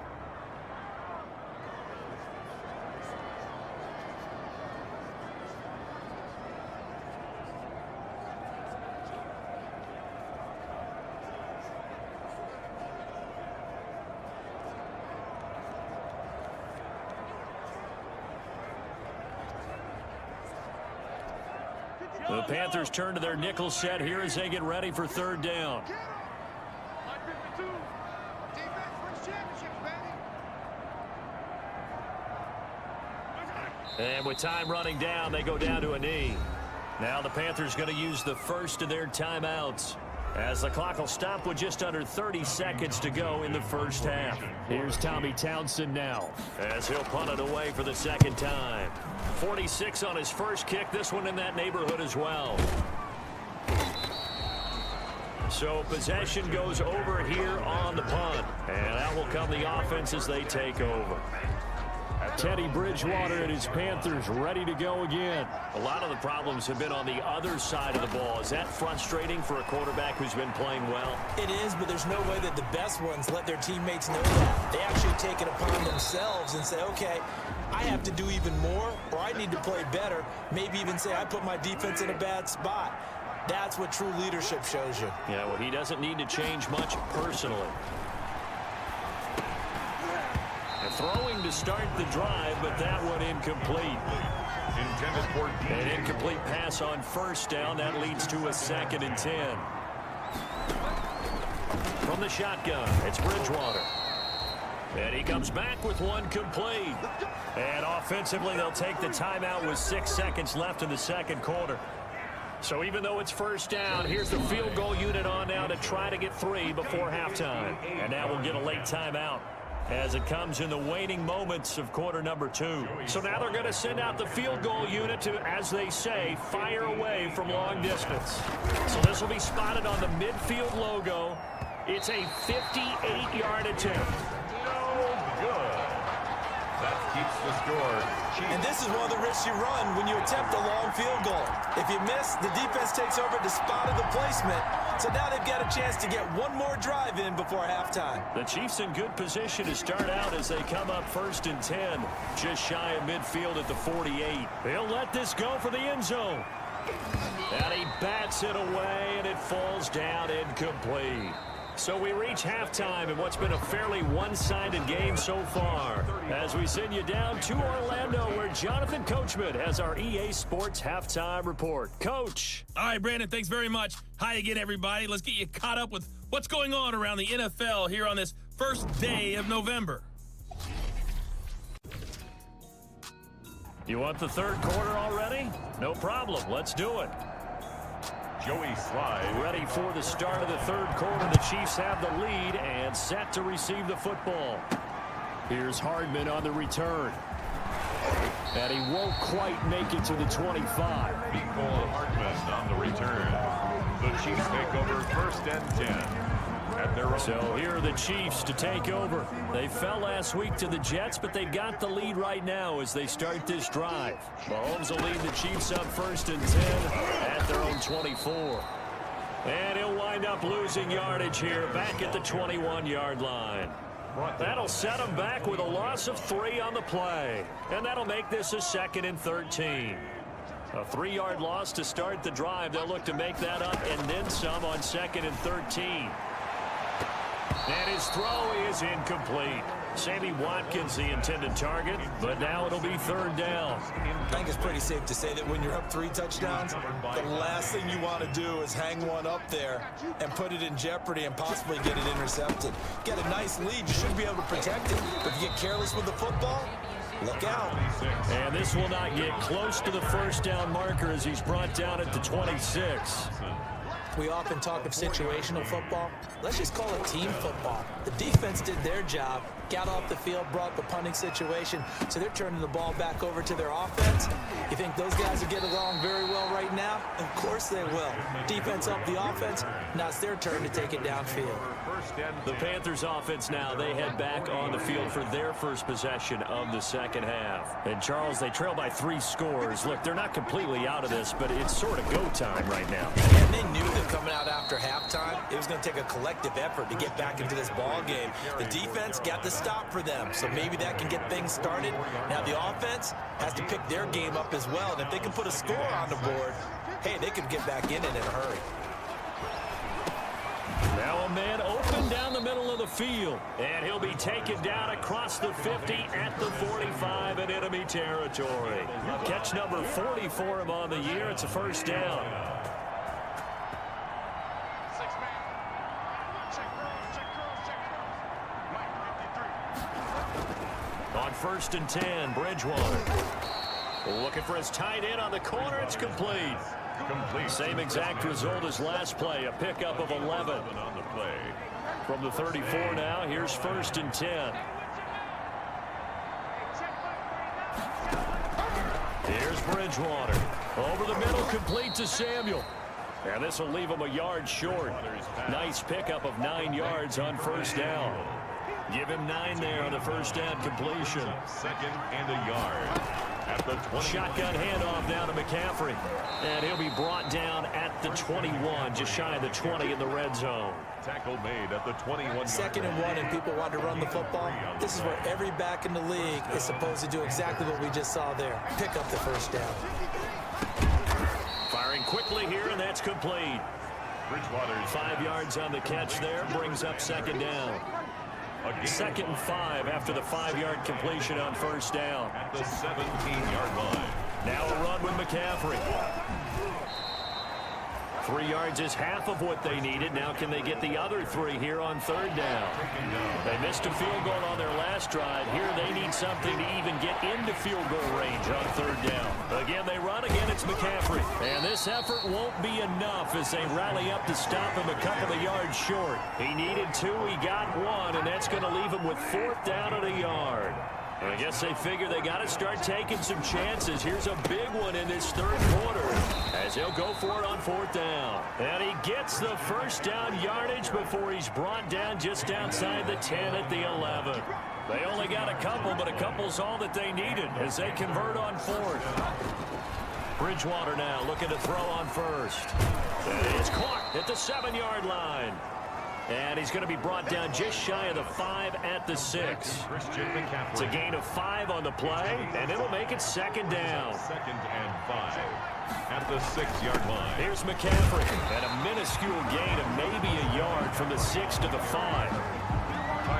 The Panthers turn to their nickel set here as they get ready for 3rd down. And with time running down, they go down to a knee. Now the Panthers going to use the first of their timeouts, as the clock will stop with just under 30 seconds to go in the first half. Here's Tommy Townsend now, as he'll punt it away for the 2nd time. 46 on his first kick, this one in that neighborhood as well. So possession goes over here on the punt, and out will come the offense as they take over. Teddy Bridgewater and his Panthers ready to go again. A lot of the problems have been on the other side of the ball. Is that frustrating for a quarterback who's been playing well? It is, but there's no way that the best ones let their teammates know that. They actually take it upon themselves and say, okay, I have to do even more, or I need to play better. Maybe even say I put my defense in a bad spot. That's what true leadership shows you. Yeah, well, he doesn't need to change much personally. Throwing to start the drive, but that one incomplete. Intended for An incomplete pass on 1st down. That leads to a 2nd and 10. From the shotgun, it's Bridgewater. And he comes back with one complete. And offensively, they'll take the timeout with 6 seconds left in the 2nd quarter. So even though it's 1st down, here's the field goal unit on now to try to get 3 before halftime. And now we'll get a late timeout as it comes in the waning moments of quarter number 2. So now they're going to send out the field goal unit to, as they say, fire away from long distance. So this will be spotted on the midfield logo. It's a 58-yard attempt. no good. That keeps the score. And this is one of the risks you run when you attempt a long field goal. If you miss, the defense takes over the spot of the placement. So now they've got a chance to get one more drive in before halftime. The Chiefs in good position to start out as they come up 1st and 10. Just shy of midfield at the 48. They'll let this go for the end zone. And he bats it away, and it falls down incomplete. So we reach halftime in what's been a fairly one-sided game so far, as we send you down to Orlando, where Jonathan Coachman has our EA Sports Halftime Report. Coach. All right, Brandon, thanks very much. Hi again, everybody. Let's get you caught up with what's going on around the NFL here on this first day of November. You want the 3rd quarter already? No problem. Let's do it. Joey Slide. Ready for the start of the 3rd quarter. The Chiefs have the lead and set to receive the football. Here's Hardman on the return. And he won't quite make it to the 25. Nicole Hardman on the return. The Chiefs take over 1st and 10. at their own. So here are the Chiefs to take over. They fell last week to the Jets, but they've got the lead right now as they start this drive. Mahomes will lead the Chiefs up 1st and 10 at their own 24. And he'll wind up losing yardage here back at the 21-yard line. That'll set him back with a loss of 3 on the play. And that'll make this a 2nd and 13. A 3-yard loss to start the drive. They'll look to make that up and then some on 2nd and 13. And his throw is incomplete. Sammy Watkins the intended target, but now it'll be 3rd down. I think it's pretty safe to say that when you're up 3 touchdowns, the last thing you want to do is hang one up there and put it in jeopardy and possibly get it intercepted. Get a nice lead, you should be able to protect it. But if you get careless with the football, look out. And this will not get close to the 1st down marker as he's brought down at the 26. We often talk of situational football. Let's just call it team football. The defense did their job, got off the field, brought the punting situation, so they're turning the ball back over to their offense. You think those guys will get along very well right now? Of course they will. Defense up the offense. Now it's their turn to take it downfield. The Panthers offense now, they head back on the field for their first possession of the 2nd half. And Charles, they trail by 3 scores. Look, they're not completely out of this, but it's sort of go time right now. And they knew that coming out after halftime, it was going to take a collective effort to get back into this ball game. The defense got the stop for them, so maybe that can get things started. Now the offense has to pick their game up as well, and if they can put a score on the board, hey, they could get back in it in a hurry. Now a man open down the middle of the field, and he'll be taken down across the 50 at the 45 in enemy territory. Catch number 40 for him on the year. It's a 1st down. On 1st and 10, Bridgewater. Looking for his tight end on the corner. It's complete. Same exact result as last play, a pickup of 11 on the play. From the 34 now, here's 1st and 10. Here's Bridgewater. Over the middle, complete to Samuel. And this will leave him a yard short. Nice pickup of 9 yards on 1st down. Give him 9 there on the 1st down completion. 2nd and a yard. At the 20. Shotgun handoff down to McCaffrey. And he'll be brought down at the 21, just shy of the 20 in the red zone. Tackle made at the 21. 2nd and 1, and people want to run the football. This is where every back in the league is supposed to do exactly what we just saw there. Pick up the 1st down. Firing quickly here, and that's complete. Bridgewater's 5 yards on the catch there, brings up 2nd down. 2nd and 5 after the 5-yard completion on 1st down. at the 17-yard line. Now a run with McCaffrey. 3 yards is half of what they needed. Now can they get the other 3 here on 3rd down? They missed a field goal on their last drive. Here they need something to even get into field goal range on 3rd down. Again, they run. Again, it's McCaffrey. And this effort won't be enough as they rally up to stop him a couple of yards short. He needed 2. He got 1, and that's going to leave him with 4th down and a yard. I guess they figure they got to start taking some chances. Here's a big one in this 3rd quarter as he'll go for it on 4th down. And he gets the 1st down yardage before he's brought down just outside the 10 at the 11. They only got a couple, but a couple's all that they needed as they convert on 4th. Bridgewater now looking to throw on 1st. And it's caught at the 7-yard line. And he's going to be brought down just shy of the 5 at the 6. It's a gain of 5 on the play, and it'll make it 2nd down. 2nd and 5 at the 6-yard line. Here's McCaffrey, and a minuscule gain of maybe a yard from the 6 to the 5.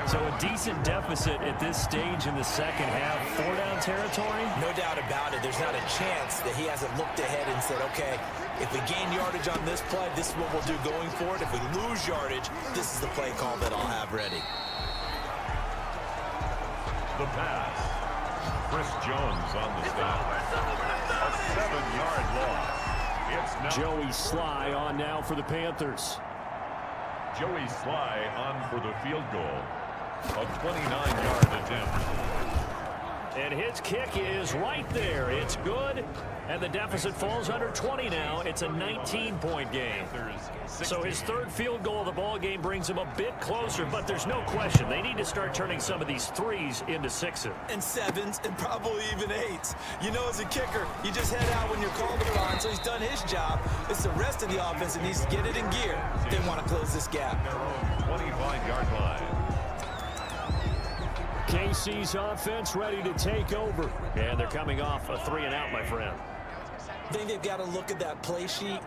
So a decent deficit at this stage in the 2nd half. 4-down territory? No doubt about it. There's not a chance that he hasn't looked ahead and said, okay, if we gain yardage on this play, this is what we'll do going forward. If we lose yardage, this is the play call that I'll have ready. The pass. Chris Jones on the stop. A 7-yard loss. It's now Joey Sly on now for the Panthers. Joey Sly on for the field goal. A 29-yard attempt. And his kick is right there. It's good. And the deficit falls under 20 now. It's a 19-point game. So his third field goal of the ball game brings him a bit closer, but there's no question they need to start turning some of these threes into sixes. And sevens, and probably even eights. You know, as a kicker, you just head out when you're called upon, so he's done his job. It's the rest of the offense that needs to get it in gear if they want to close this gap. 25-yard line. KC's offense ready to take over. And they're coming off a 3-and-out, my friend. I think they've got to look at that play sheet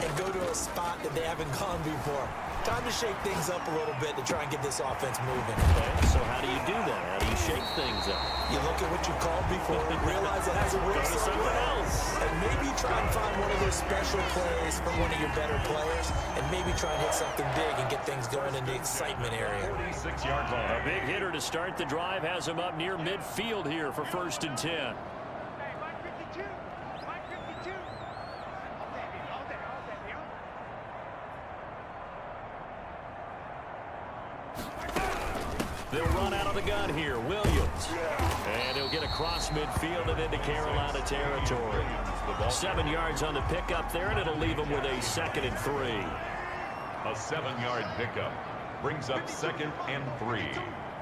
and go to a spot that they haven't gone before. Time to shake things up a little bit to try and get this offense moving. Okay, so how do you do that? How do you shake things up? You look at what you called before and realize it hasn't worked somewhere else. And maybe try and find one of those special plays from one of your better players and maybe try and hit something big and get things going in the excitement area. 46-yard line. A big hitter to start the drive has him up near midfield here for 1st and 10. They'll run out of the gun here. Williams. And he'll get across midfield and into Carolina territory. 7 yards on the pickup there, and it'll leave him with a 2nd and 3. A 7-yard pickup brings up 2nd and 3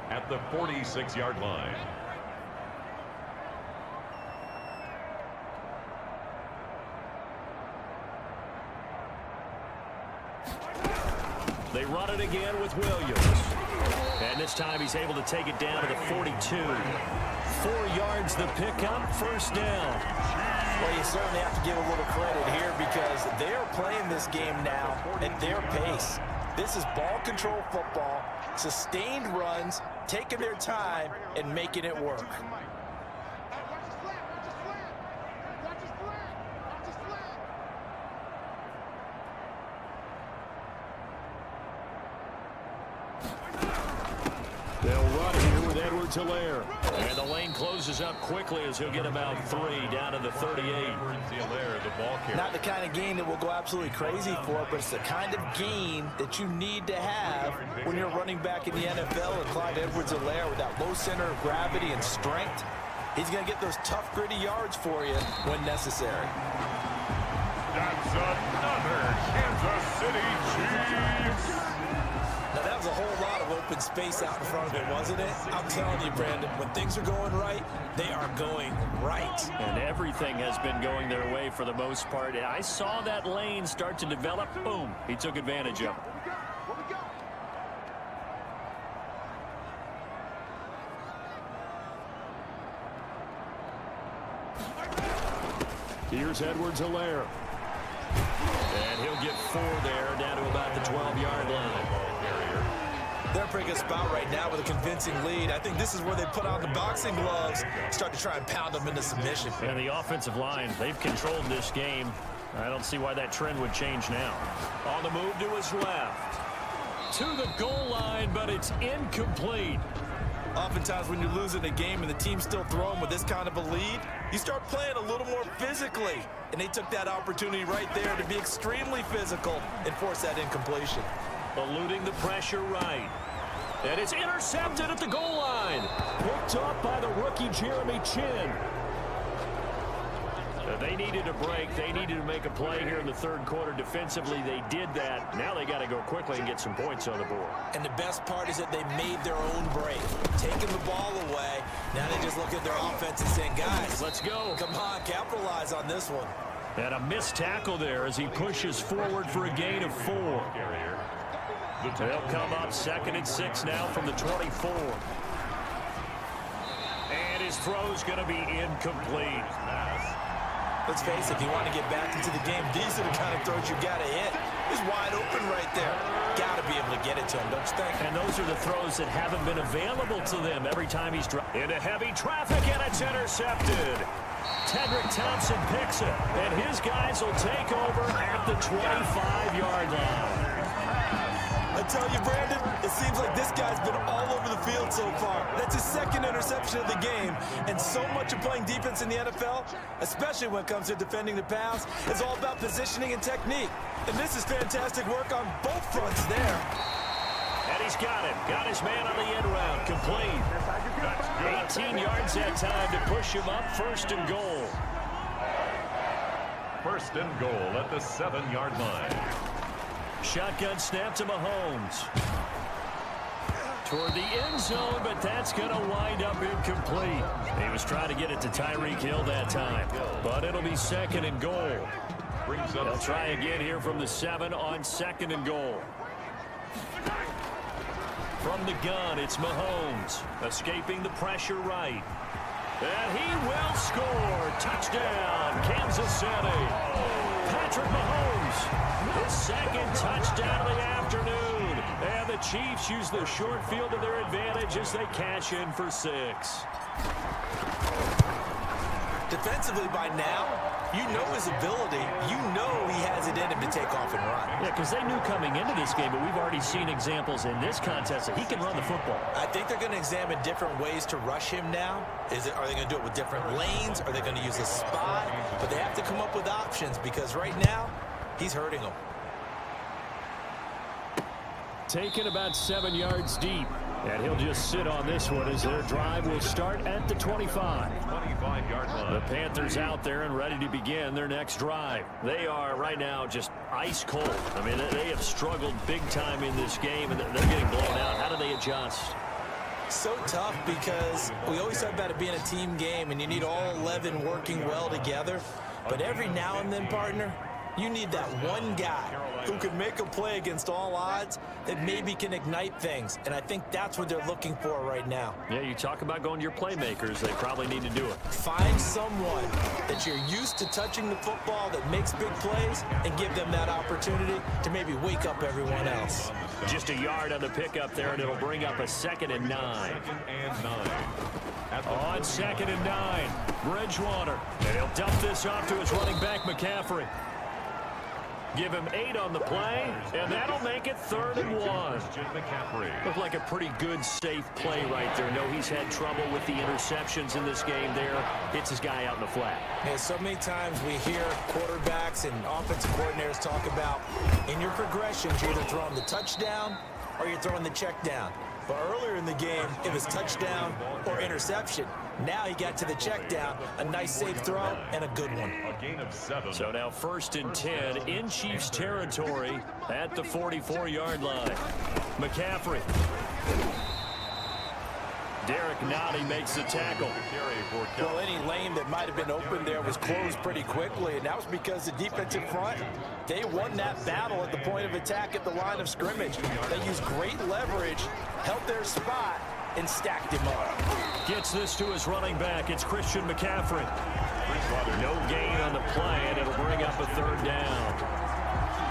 at the 46-yard line. They run it again with Williams. And this time he's able to take it down to the 42. 4 yards the pickup, 1st down. Well, you certainly have to give a little credit here because they are playing this game now at their pace. This is ball control football, sustained runs, taking their time, and making it work. They'll run here with Edwards-Helaire. And the lane closes up quickly as he'll get about 3 down to the 38. Edwards-Helaire, the ball carrier. Not the kind of gain that we'll go absolutely crazy for, but it's the kind of gain that you need to have when you're running back in the NFL. And Clyde Edwards-Helaire with that low center of gravity and strength, he's going to get those tough, gritty yards for you when necessary. That's another Kansas City Chiefs. Now, that was a whole lot of open space out in front of it, wasn't it? I'm telling you, Brandon, when things are going right, they are going right. And everything has been going their way for the most part. I saw that lane start to develop. Boom. He took advantage of it. Here's Edwards-Helaire. And he'll get 4 there, down to about the 12-yard line. They're in a pretty good spot right now with a convincing lead. I think this is where they put on the boxing gloves, start to try and pound them into submission. And the offensive line, they've controlled this game. I don't see why that trend would change now. On the move to his left. To the goal line, but it's incomplete. Oftentimes when you're losing a game and the team's still throwing with this kind of a lead, you start playing a little more physically. And they took that opportunity right there to be extremely physical and force that incompletion. Eluding the pressure right. And it's intercepted at the goal line. Picked up by the rookie Jeremy Chin. They needed a break. They needed to make a play here in the 3rd quarter. Defensively, they did that. Now they got to go quickly and get some points on the board. And the best part is that they made their own break. Taking the ball away. Now they just look at their offense and saying, guys, let's go. Come on, capitalize on this one. And a missed tackle there as he pushes forward for a gain of 4. They'll come up 2nd and 6 now from the 24. And his throw's going to be incomplete. Let's face it, if you want to get back into the game, these are the kind of throws you got to hit. He's wide open right there. Got to be able to get it to him, don't you think? And those are the throws that haven't been available to them every time he's into heavy traffic, and it's intercepted. Tedrick Thompson picks it, and his guys will take over at the 25-yard line. I tell you, Brandon, it seems like this guy's been all over the field so far. That's his 2nd interception of the game. And so much of playing defense in the NFL, especially when it comes to defending the pass, is all about positioning and technique. And this is fantastic work on both fronts there. And he's got it. Got his man on the end round. Complete. That's good. 18 yards that time to push him up 1st and goal. 1st and goal at the 7-yard line. Shotgun snap to Mahomes. Toward the end zone, but that's going to wind up incomplete. He was trying to get it to Tyreek Hill that time, but it'll be 2nd and goal. They'll try again here from the 7 on 2nd and goal. From the gun, it's Mahomes, escaping the pressure right. And he will score. Touchdown, Kansas City. Patrick Mahomes, his 2nd touchdown of the afternoon. And the Chiefs use the short field to their advantage as they cash in for 6. Defensively by now, you know his ability. You know he has it in him to take off and run. Yeah, because they knew coming into this game, but we've already seen examples in this contest that he can run the football. I think they're going to examine different ways to rush him now. Are they going to do it with different lanes? Are they going to use a spy? But they have to come up with options because right now, he's hurting them. Taken about 7 yards deep. And he'll just sit on this one as their drive will start at the 25. 25-yard line. The Panthers out there and ready to begin their next drive. They are right now just ice cold. I mean, they have struggled big time in this game, and they're getting blown out. How do they adjust? So tough because we always talk about it being a team game, and you need all 11 working well together. But every now and then, partner, you need that one guy who can make a play against all odds that maybe can ignite things. And I think that's what they're looking for right now. Yeah, you talk about going to your playmakers. They probably need to do it. Find someone that you're used to touching the football that makes big plays and give them that opportunity to maybe wake up everyone else. Just a yard on the pickup there, and it'll bring up a 2nd and 9. 2nd and 9. On 2nd and 9, Bridgewater. And he'll dump this off to his running back, McCaffrey. Give him 8 on the play, and that'll make it 3rd and 1. Looked like a pretty good, safe play right there. No, he's had trouble with the interceptions in this game there. Hits his guy out in the flat. Yeah, so many times we hear quarterbacks and offensive coordinators talk about in your progressions, you're either throwing the touchdown or you're throwing the check down. But earlier in the game, it was touchdown or interception. Now he got to the check down, a nice safe throw, and a good one. A gain of 7. So now 1st and 10 in Chiefs territory at the 44-yard line. McCaffrey. Derek Nottie makes the tackle. Well, any lane that might have been open there was closed pretty quickly, and that was because the defensive front, they won that battle at the point of attack at the line of scrimmage. They used great leverage, held their spot, and stacked him up. Gets this to his running back. It's Christian McCaffrey. No gain on the play, and it'll bring up a 3rd down.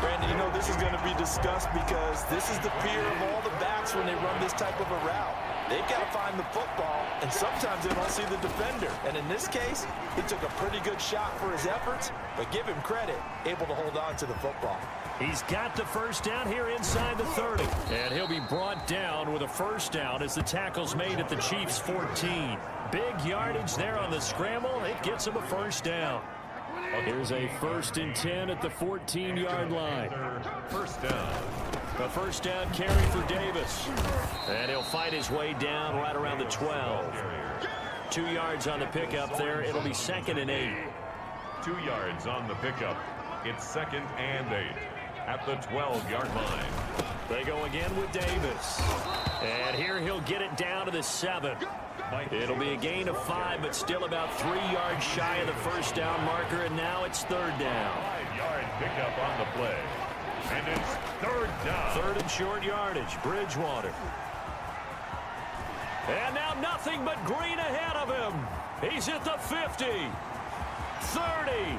Brandon, you know this is going to be discussed because this is the fear of all the backs when they run this type of a route. They've got to find the football, and sometimes they don't see the defender. And in this case, he took a pretty good shot for his efforts, but give him credit, able to hold on to the football. He's got the 1st down here inside the 30. And he'll be brought down with a 1st down as the tackle's made at the Chiefs' 14. Big yardage there on the scramble. It gets him a 1st down. Here's a 1st and 10 at the 14-yard line. 1st down. A 1st down carry for Davis. And he'll fight his way down right around the 12. 2 yards on the pickup there. It'll be 2nd and 8. 2 yards on the pickup. It's 2nd and 8 at the 12-yard line. They go again with Davis. And here he'll get it down to the 7. It'll be a gain of 5, but still about 3 yards shy of the 1st down marker, and now it's 3rd down. 5-yard pickup on the play. And it's 3rd down. 3rd and short yardage, Bridgewater. And now nothing but green ahead of him. He's at the 50, 30,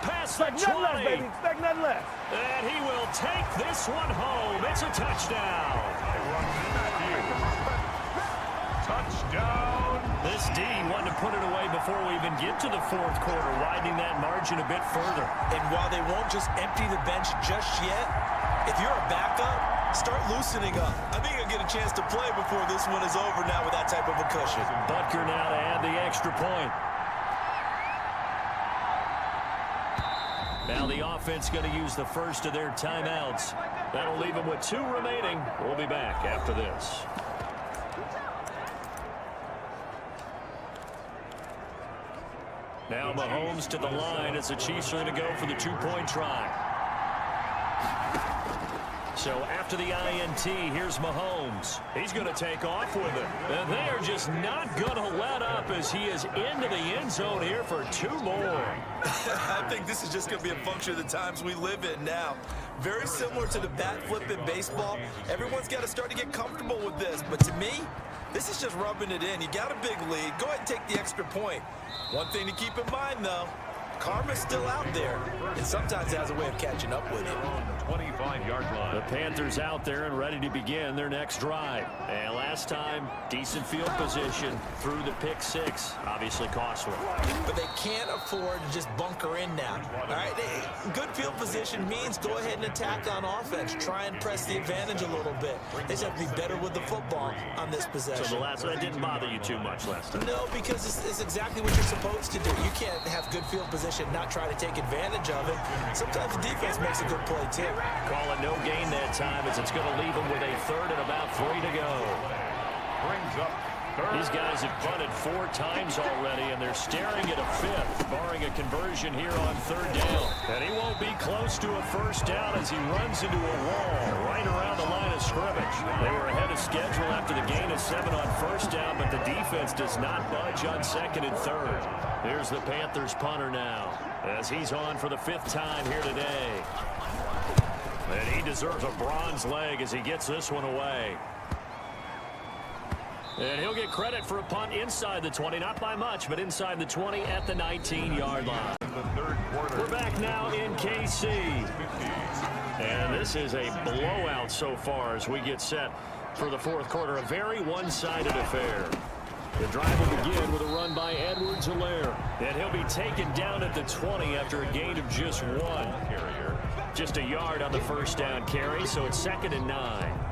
past the 20. Nothing less, baby. Expect nothing less. And he will take this one home. It's a touchdown. Touchdown. This D wanted to put it away before we even get to the 4th quarter, widening that margin a bit further. And while they won't just empty the bench just yet, if you're a backup, start loosening up. I think you'll get a chance to play before this one is over now with that type of a cushion. Butker now to add the extra point. Now the offense going to use the 1st of their timeouts. That'll leave them with 2 remaining. We'll be back after this. Now Mahomes to the line as the Chiefs are going to go for the two-point try. So after the INT, here's Mahomes. He's going to take off with it. And they are just not going to let up as he is into the end zone here for 2 more. I think this is just going to be a function of the times we live in now. Very similar to the bat flip in baseball. Everyone's got to start to get comfortable with this. But to me, this is just rubbing it in. You got a big lead. Go ahead and take the extra point. One thing to keep in mind, though, karma's still out there, and sometimes it has a way of catching up with you. 25-yard line. The Panthers out there and ready to begin their next drive. And last time, decent field position through the pick 6. Obviously costly. But they can't afford to just bunker in now. All right, good field position means go ahead and attack on offense. Try and press the advantage a little bit. They just have to be better with the football on this possession. So that didn't bother you too much last time? No, because it's exactly what you're supposed to do. You can't have good field position, not try to take advantage of it. Sometimes the defense makes a good play, too. Call it no gain that time as it's going to leave them with a 3rd and about 3 to go. Brings up third. These guys have punted 4 times already, and they're staring at a 5th, barring a conversion here on 3rd down. And he won't be close to a 1st down as he runs into a wall right around the line of scrimmage. They were ahead of schedule after the gain of 7 on 1st down, but the defense does not budge on 2nd and 3rd. Here's the Panthers punter now as he's on for the 5th time here today. And he deserves a bronze leg as he gets this one away. And he'll get credit for a punt inside the 20, not by much, but inside the 20 at the 19-yard line. The 3rd quarter. We're back now in KC. And this is a blowout so far as we get set for the 4th quarter. A very one-sided affair. The drive will begin with a run by Edwards-Helaire. And he'll be taken down at the 20 after a gain of just 1. Just a yard on the 1st down carry, so it's 2nd and 9.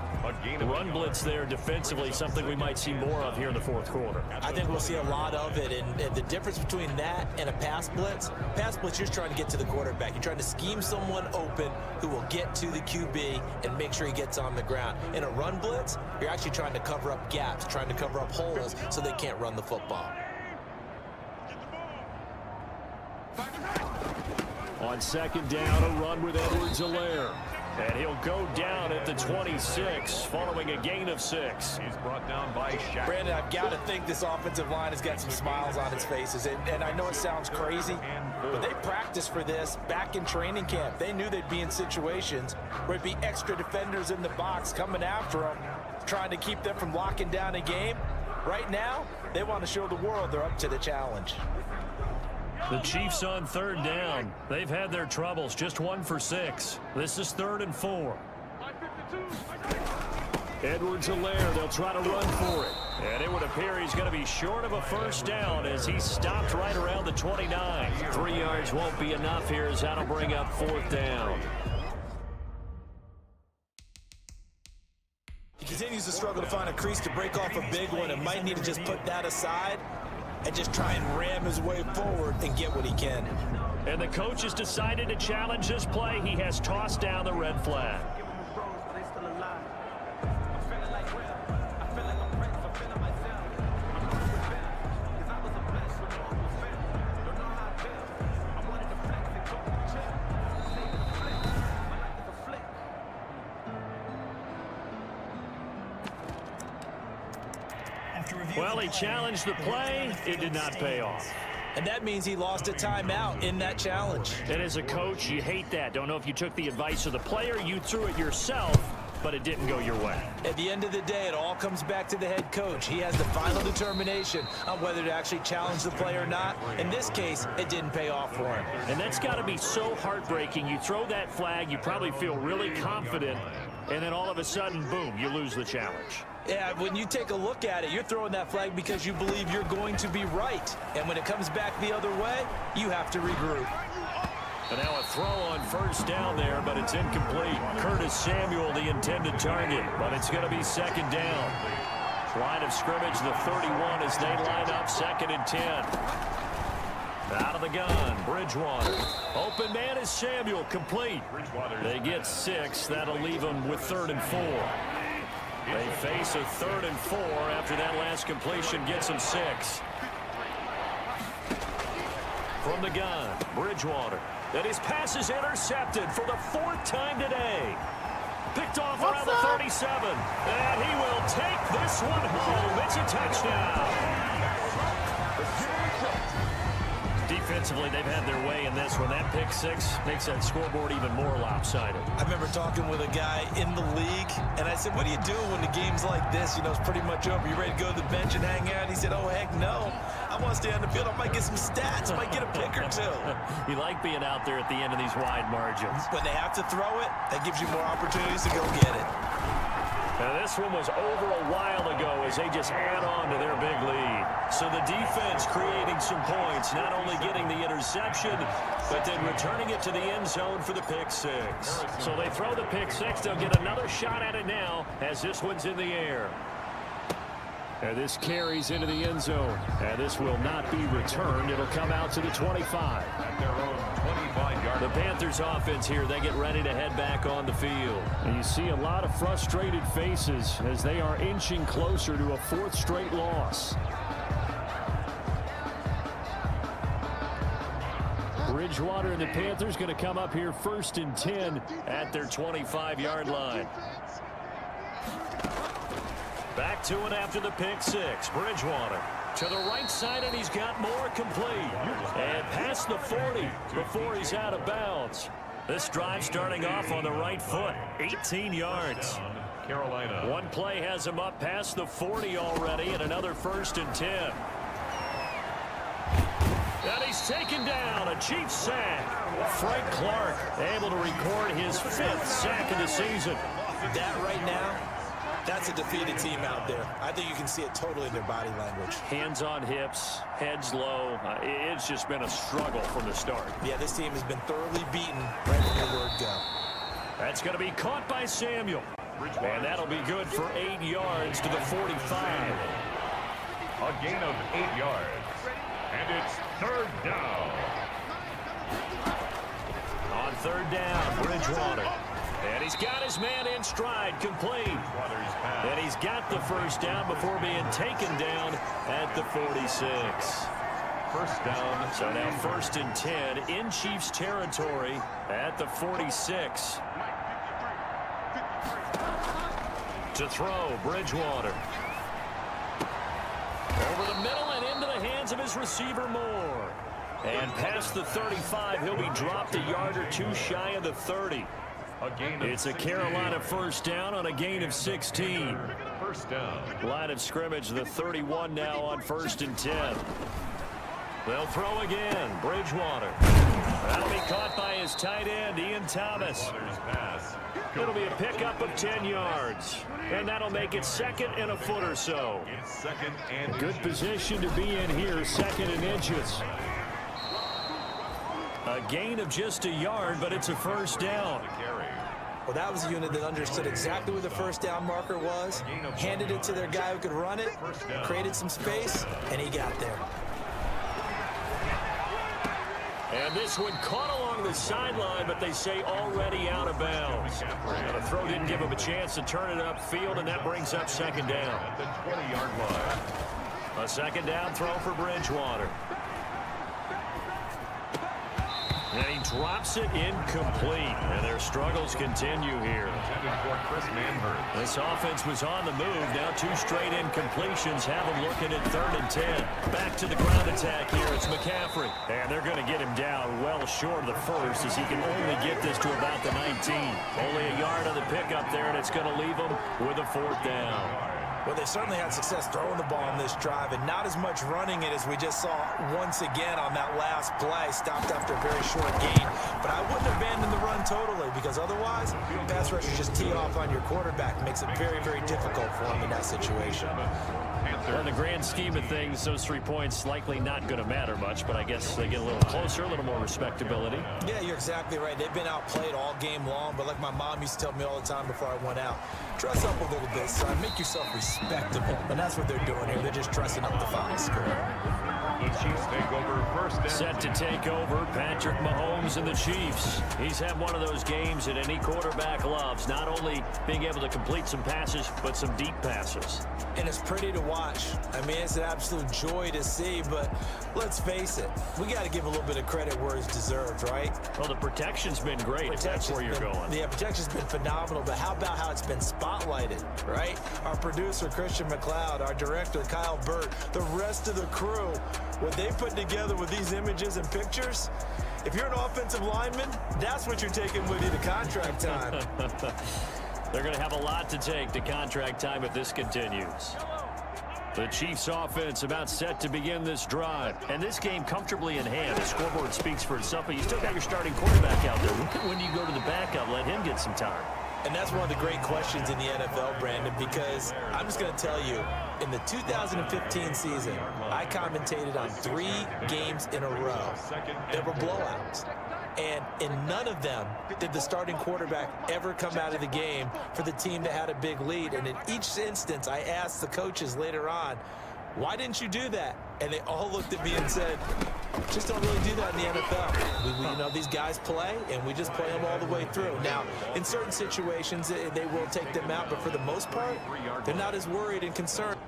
Run blitz there defensively, something we might see more of here in the 4th quarter. I think we'll see a lot of it, and the difference between that and a pass blitz, you're just trying to get to the quarterback. You're trying to scheme someone open who will get to the QB and make sure he gets on the ground. In a run blitz, you're actually trying to cover up gaps, trying to cover up holes so they can't run the football. On 2nd down, a run with Edwards-Helaire. And he'll go down at the 26 following a gain of 6. He's brought down by Shaq. Brandon, I've got to think this offensive line has got some smiles on its faces. And I know it sounds crazy, but they practiced for this back in training camp. They knew they'd be in situations where it'd be extra defenders in the box coming after them, trying to keep them from locking down a game. Right now, they want to show the world they're up to the challenge. The Chiefs on 3rd down. They've had their troubles, just 1 for 6. This is 3rd and 4. Edwards-Helaire, they'll try to run for it. And it would appear he's going to be short of a 1st down as he stopped right around the 29. 3 yards won't be enough here as that'll bring up 4th down. He continues to struggle to find a crease to break off a big one and might need to just put that aside and just try and ram his way forward and get what he can. And the coach has decided to challenge this play. He has tossed down the red flag. Well, he challenged the play. It did not pay off. And that means he lost a timeout in that challenge. And as a coach, you hate that. Don't know if you took the advice of the player, you threw it yourself, but it didn't go your way. At the end of the day, it all comes back to the head coach. He has the final determination on whether to actually challenge the play or not. In this case, it didn't pay off for him. And that's got to be so heartbreaking. You throw that flag, you probably feel really confident, and then all of a sudden, boom, you lose the challenge. Yeah, when you take a look at it, you're throwing that flag because you believe you're going to be right. And when it comes back the other way, you have to regroup. And now a throw on 1st down there, but it's incomplete. Curtis Samuel, the intended target, but it's going to be 2nd down. Line of scrimmage, the 31 as they line up 2nd and 10. Out of the gun, Bridgewater. Open man is Samuel, complete. They get 6. That'll leave them with 3rd and 4. They face a 3rd and 4 after that last completion gets them 6. From the gun, Bridgewater. And his pass is intercepted for the 4th time today. Picked off around the 37. And he will take this one home. It's a touchdown. Defensively, they've had their way in this one. That pick six makes that scoreboard even more lopsided. I remember talking with a guy in the league, and I said, what do you do when the game's like this? You know, it's pretty much over. You ready to go to the bench and hang out? He said, oh, heck no. I want to stay on the field. I might get some stats. I might get a pick or two. You like being out there at the end of these wide margins. When they have to throw it, that gives you more opportunities to go get it. Now, this one was over a while ago as they just add on to their big lead. So the defense creating some points, not only getting the interception, but then returning it to the end zone for the pick six. So they throw the pick six. They'll get another shot at it now as this one's in the air. And this carries into the end zone. And this will not be returned. It'll come out to the 25. At their own 25-yard. The Panthers offense here, they get ready to head back on the field. And you see a lot of frustrated faces as they are inching closer to a 4th straight loss. Bridgewater and the Panthers going to come up here 1st and 10 at their 25-yard line. Back to it after the pick six. Bridgewater to the right side, and he's got more complete. And past the 40 before he's out of bounds. This drive starting off on the right foot. 18 yards. Carolina. One play has him up past the 40 already, and another 1st and 10. And he's taken down. A Chiefs sack. Frank Clark able to record his 5th sack of the season. That right now, that's a defeated team out there. I think you can see it totally in their body language. Hands on hips, heads low. It's just been a struggle from the start. Yeah, this team has been thoroughly beaten right from the word go. That's going to be caught by Samuel. And that'll be good for 8 yards to the 45. A gain of 8 yards. And it's 3rd down. On 3rd down, Bridgewater. And he's got his man in stride, complete. And he's got the 1st down before being taken down at the 46. 1st down. So now 1st and 10 in Chiefs territory at the 46. To throw, Bridgewater. Over the middle and into the hands of his receiver, Moore. And past the 35, he'll be dropped a yard or two shy of the 30. It's a Carolina 1st down on a gain of 16. 1st down. Line of scrimmage, the 31 now on 1st and 10. They'll throw again. Bridgewater. That'll be caught by his tight end, Ian Thomas. It'll be a pickup of 10 yards. And that'll make it 2nd and a foot or so. A good position to be in here, 2nd and inches. A gain of just a yard, but it's a 1st down. Well, that was a unit that understood exactly where the 1st down marker was, handed it to their guy who could run it, created some space, and he got there. And this one caught along the sideline, but they say already out of bounds. The throw didn't give him a chance to turn it upfield, and that brings up 2nd down. At the 20-yard line. A 2nd down throw for Bridgewater. And he drops it incomplete. And their struggles continue here. This offense was on the move. Now 2 straight incompletions have them looking at 3rd and 10. Back to the ground attack here. It's McCaffrey. And they're going to get him down well short of the 1st as he can only get this to about the 19. Only a yard on the pickup there, and it's going to leave him with a 4th down. Well, they certainly had success throwing the ball on this drive, and not as much running it as we just saw once again on that last play. Stopped after a very short gain. But I wouldn't abandon the run totally, because otherwise, pass rushers just tee off on your quarterback. It makes it very, very difficult for him in that situation. Well, in the grand scheme of things, those 3 points likely not going to matter much, but I guess they get a little closer, a little more respectability. Yeah, you're exactly right. They've been outplayed all game long, but like my mom used to tell me all the time before I went out, dress up a little bit, son. Make yourself respectable. And that's what they're doing here. They're just dressing up the final score. The Chiefs take over 1st Set to take over, Patrick Mahomes and the Chiefs. He's had one of those games that any quarterback loves, not only being able to complete some passes, but some deep passes. And it's pretty to watch. I mean, it's an absolute joy to see, but let's face it, we got to give a little bit of credit where it's deserved, right? Well, the protection's been great, if that's where you're going. Yeah, protection's been phenomenal, but how about how it's been spotlighted, right? Our producer, Christian McLeod, our director, Kyle Burt, the rest of the crew, what they put together with these images and pictures, if you're an offensive lineman, that's what you're taking with you to contract time. They're going to have a lot to take to contract time if this continues. The Chiefs offense about set to begin this drive. And this game comfortably in hand. The scoreboard speaks for itself, but you still got your starting quarterback out there. When do you go to the backup? Let him get some time. And that's one of the great questions in the NFL, Brandon, because I'm just going to tell you, in the 2015 season, I commentated on 3 games in a row. There were blowouts. And in none of them did the starting quarterback ever come out of the game for the team that had a big lead. And in each instance, I asked the coaches later on, why didn't you do that? And they all looked at me and said, just don't really do that in the NFL. You know, these guys play, and we just play them all the way through. Now, in certain situations, they will take them out, but for the most part, they're not as worried and concerned.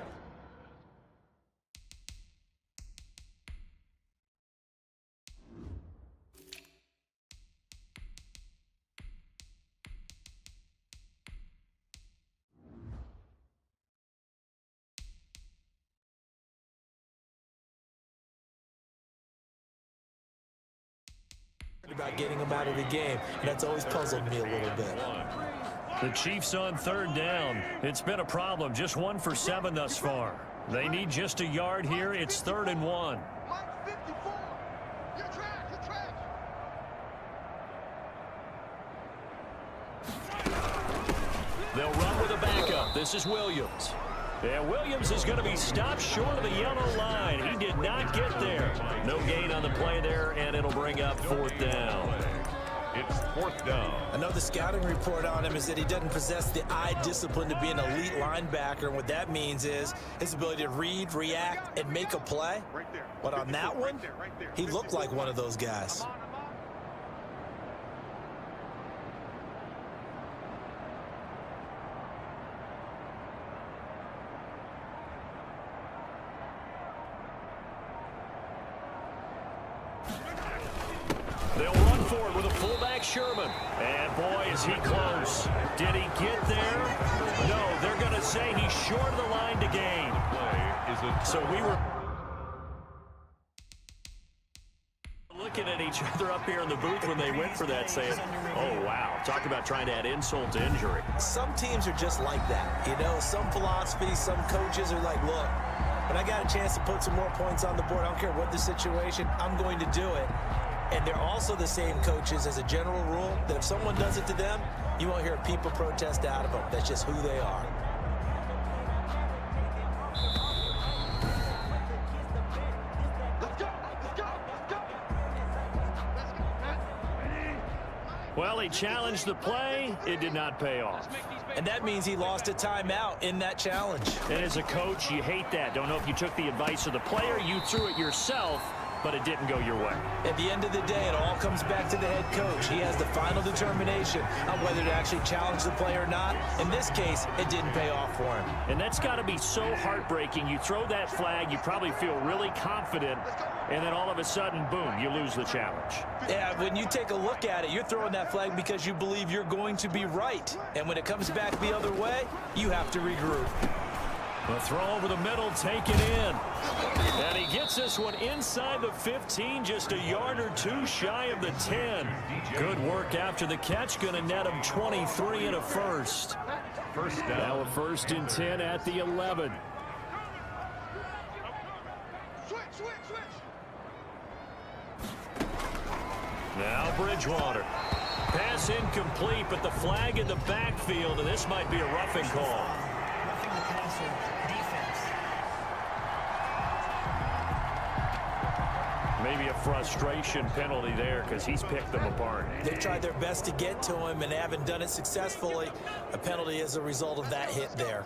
About getting them out of the game, and that's always puzzled me a little bit. The Chiefs on 3rd down. It's been a problem. Just 1 for 7 thus far. They need just a yard here. It's 3rd and 1. They'll run with a backup. This is Williams. And Williams is going to be stopped short of the yellow line. He did not get there. No gain on the play there, and it'll bring up 4th down. It's 4th down. I know the scouting report on him is that he doesn't possess the eye discipline to be an elite linebacker, and what that means is his ability to read, react, and make a play. But on that one, he looked like one of those guys. They'll run for it with a fullback, Sherman. And boy, is he close. Did he get there? No, they're going to say he's short of the line to gain. So we were looking at each other up here in the booth when they went for that, saying, oh, wow. Talk about trying to add insult to injury. Some teams are just like that. You know, some philosophies, some coaches are like, look, when I got a chance to put some more points on the board, I don't care what the situation, I'm going to do it. And they're also the same coaches as a general rule that if someone does it to them, you won't hear people protest out of them. That's just who they are. Well, he challenged the play. It did not pay off. And that means he lost a timeout in that challenge. And as a coach, you hate that. Don't know if you took the advice of the player, you threw it yourself, but it didn't go your way. At the end of the day, it all comes back to the head coach. He has the final determination on whether to actually challenge the play or not. In this case, it didn't pay off for him. And that's got to be so heartbreaking. You throw that flag, you probably feel really confident, and then all of a sudden, boom, you lose the challenge. Yeah, when you take a look at it, you're throwing that flag because you believe you're going to be right. And when it comes back the other way, you have to regroup. The throw over the middle, taken in. And he gets this one inside the 15, just a yard or two shy of the 10. Good work after the catch, going to net him 23 and a first. First down. Now a 1st and 10 at the 11. Now Bridgewater. Pass incomplete, but the flag in the backfield, and this might be a roughing call. Roughing the passer defense. Maybe a frustration penalty there because he's picked them apart. They tried their best to get to him and haven't done it successfully. A penalty as a result of that hit there.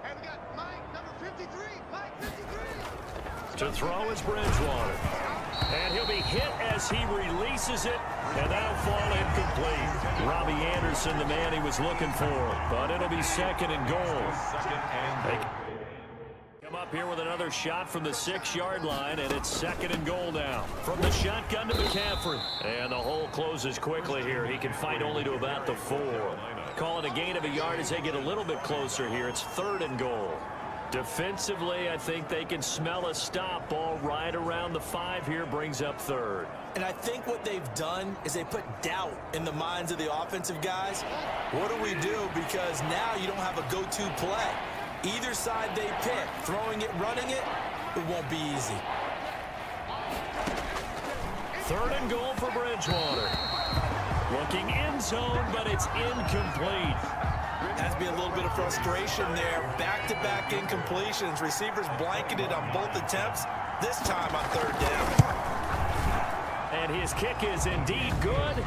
And we got Mike, number 53. Mike 53. To throw is Bridgewater. And he'll be hit as he releases it, and that'll fall incomplete. Robbie Anderson, the man he was looking for, but it'll be second and goal. They come up here with another shot from the 6-yard line, and it's second and goal now. From the shotgun to McCaffrey, and the hole closes quickly here. He can fight only to about the 4. Call it a gain of a yard as they get a little bit closer here. It's third and goal. Defensively, I think they can smell a stop. Ball right around the 5 here, brings up third. And I think what they've done is they put doubt in the minds of the offensive guys. What do we do? Because now you don't have a go-to play. Either side they pick, throwing it, running it, it won't be easy. Third and goal for Bridgewater. Looking end zone, but it's incomplete. Has to be a little bit of frustration there. Back-to-back incompletions. Receivers blanketed on both attempts, this time on third down. And his kick is indeed good.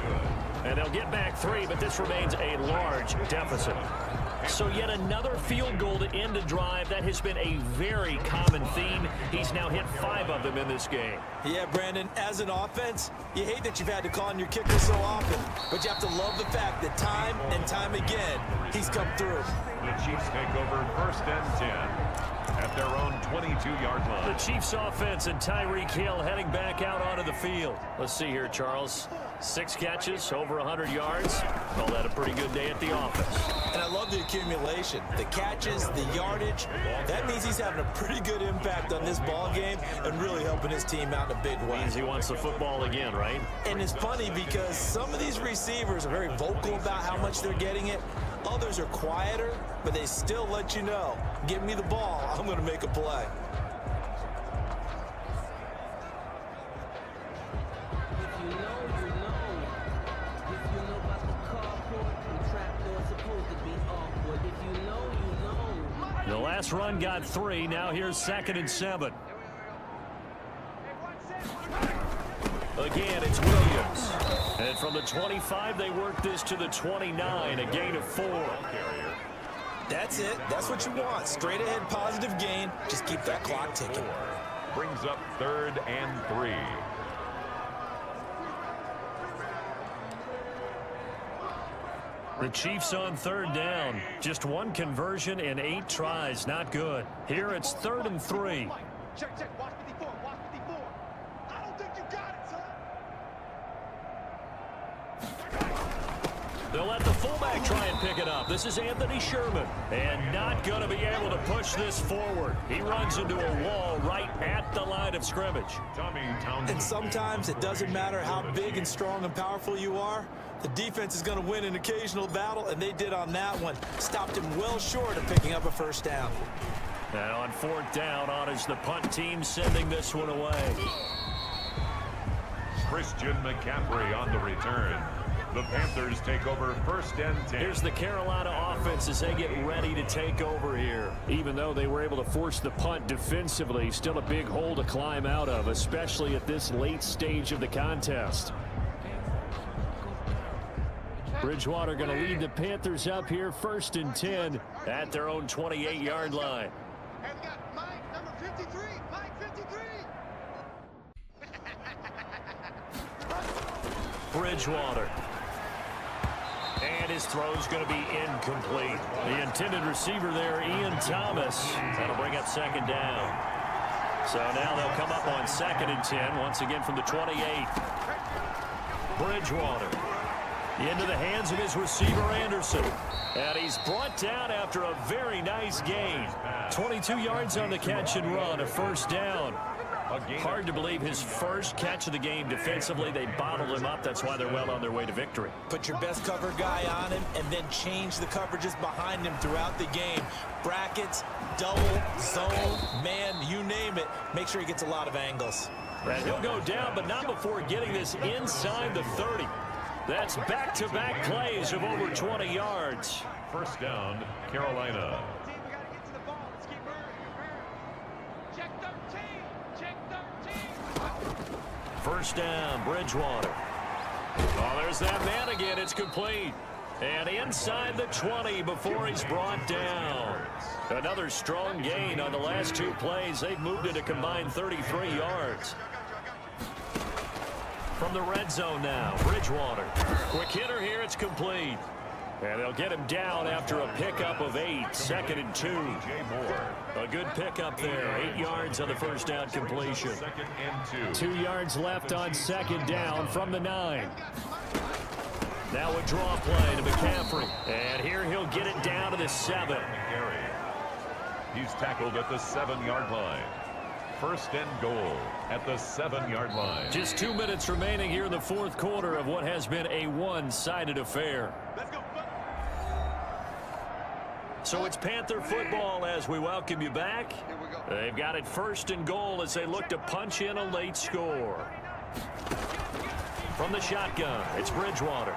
And they'll get back 3, but this remains a large deficit. So yet another field goal to end a drive. That has been a very common theme. He's now hit 5 of them in this game. Yeah, Brandon, as an offense, you hate that you've had to call on your kicker so often, but you have to love the fact that time and time again, he's come through. The Chiefs take over first and 10 at their own 22-yard line. The Chiefs offense and Tyreek Hill heading back out onto the field. Let's see here, Charles. 6 catches, over 100 yards. Call that a pretty good day at the office. And I love the accumulation, the catches, the yardage. That means he's having a pretty good impact on this ball game and really helping his team out in a big way. Means he wants the football again, right? And it's funny because some of these receivers are very vocal about how much they're getting it. Others are quieter, but they still let you know, give me the ball, I'm going to make a play. The last run got 3. Now here's second and 7. Again, it's Williams. And from the 25, they work this to the 29, a gain of 4. That's it. That's what you want. Straight ahead positive gain. Just keep that clock ticking. Brings up third and 3. The Chiefs on third down. Just 1 conversion in 8 tries. Not good. Here it's third and 3. Check, check. Watch 54. Watch 54. I don't think you got it, son. They'll let the fullback try and pick it up. This is Anthony Sherman. And not going to be able to push this forward. He runs into a wall right at the line of scrimmage. And sometimes it doesn't matter how big and strong and powerful you are. The defense is going to win an occasional battle, and they did on that one. Stopped him well short of picking up a first down. And on fourth down, honors the punt team, sending this one away. Christian McCaffrey on the return. The Panthers take over first and 10. Here's the Carolina offense as they get ready to take over here. Even though they were able to force the punt defensively, still a big hole to climb out of, especially at this late stage of the contest. Bridgewater going to lead the Panthers up here first and 10 at their own 28-yard line. And we got Mike, number 53. Mike 53. Bridgewater. And his throw's going to be incomplete. The intended receiver there, Ian Thomas. That'll bring up second down. So now they'll come up on second and 10, once again from the 28. Bridgewater. Into the hands of his receiver, Anderson. And he's brought down after a very nice gain. 22 yards on the catch and run, a first down. Hard to believe his first catch of the game defensively. They bottled him up. That's why they're well on their way to victory. Put your best cover guy on him and then change the coverages behind him throughout the game. Brackets, double, zone, man, you name it. Make sure he gets a lot of angles. And he'll go down, but not before getting this inside the 30. That's back-to-back plays of over 20 yards. First down, Carolina. We got to get to the ball. Let's keep moving. Check 13. Check 13. First down, Bridgewater. Oh, there's that man again. It's complete. And inside the 20 before he's brought down. Another strong gain on the last 2 plays. They've moved it a combined 33 yards. From the red zone now, Bridgewater. Quick hitter here, it's complete. And they'll get him down after a pickup of 8, 2nd and 2. A good pickup there, 8 yards on the first down completion. 2 yards left on 2nd down from the 9. Now a draw play to McCaffrey. And here he'll get it down to the 7. He's tackled at the 7-yard line. 1st and goal at the 7-yard line. Just 2 minutes remaining here in the 4th quarter of what has been a one-sided affair. Let's go. So it's Panther football as we welcome you back. They've got it 1st and goal as they look to punch in a late score. From the shotgun, it's Bridgewater.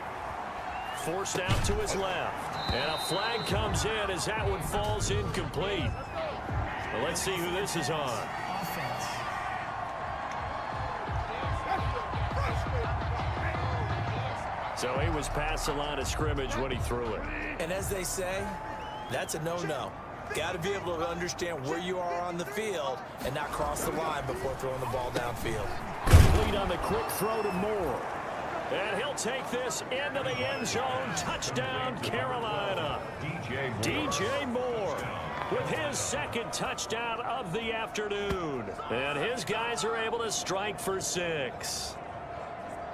Forced out to his left. And a flag comes in as that one falls incomplete. Well, let's see who this is on. Offense. So he was past the line of scrimmage when he threw it. And as they say, that's a no-no. Got to be able to understand where you are on the field and not cross the line before throwing the ball downfield. Complete on the quick throw to Moore. And he'll take this into the end zone. Touchdown, Carolina. DJ Moore with his 2nd touchdown of the afternoon. And his guys are able to strike for 6.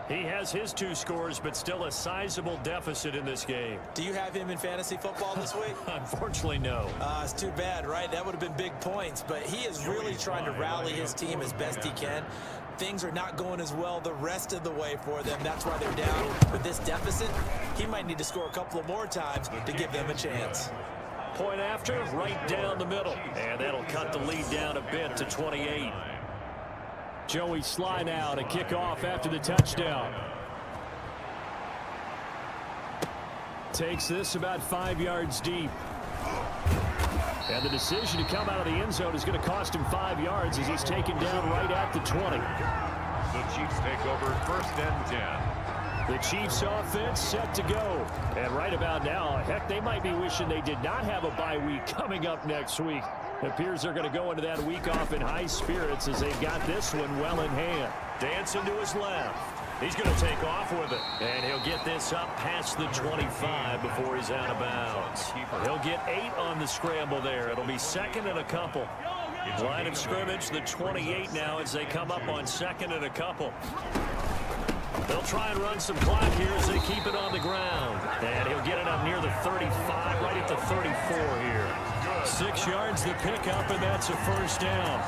He has his 2 scores, but still a sizable deficit in this game. Do you have him in fantasy football this week? Unfortunately, no. It's too bad, right? That would have been big points, but he is really trying to rally his team as best he can. Things are not going as well the rest of the way for them. That's why they're down. With this deficit, he might need to score a couple of more times to give them a chance. Point after, right down the middle. And that'll cut the lead down a bit to 28. Joey Sly now to kick off after the touchdown. Takes this about 5 yards deep. And the decision to come out of the end zone is going to cost him 5 yards as he's taken down right at the 20. The Chiefs take over 1st and 10. The Chiefs offense set to go. And right about now, heck, they might be wishing they did not have a bye week coming up next week. It appears they're going to go into that week off in high spirits as they've got this one well in hand. Dancing to his left. He's going to take off with it. And he'll get this up past the 25 before he's out of bounds. He'll get 8 on the scramble there. It'll be 2nd and a couple. Line of scrimmage, the 28 now as they come up on 2nd and a couple. They'll try and run some clock here as they keep it on the ground. And he'll get it up near the 35, right at the 34 here. 6 yards the pickup, and that's a 1st down.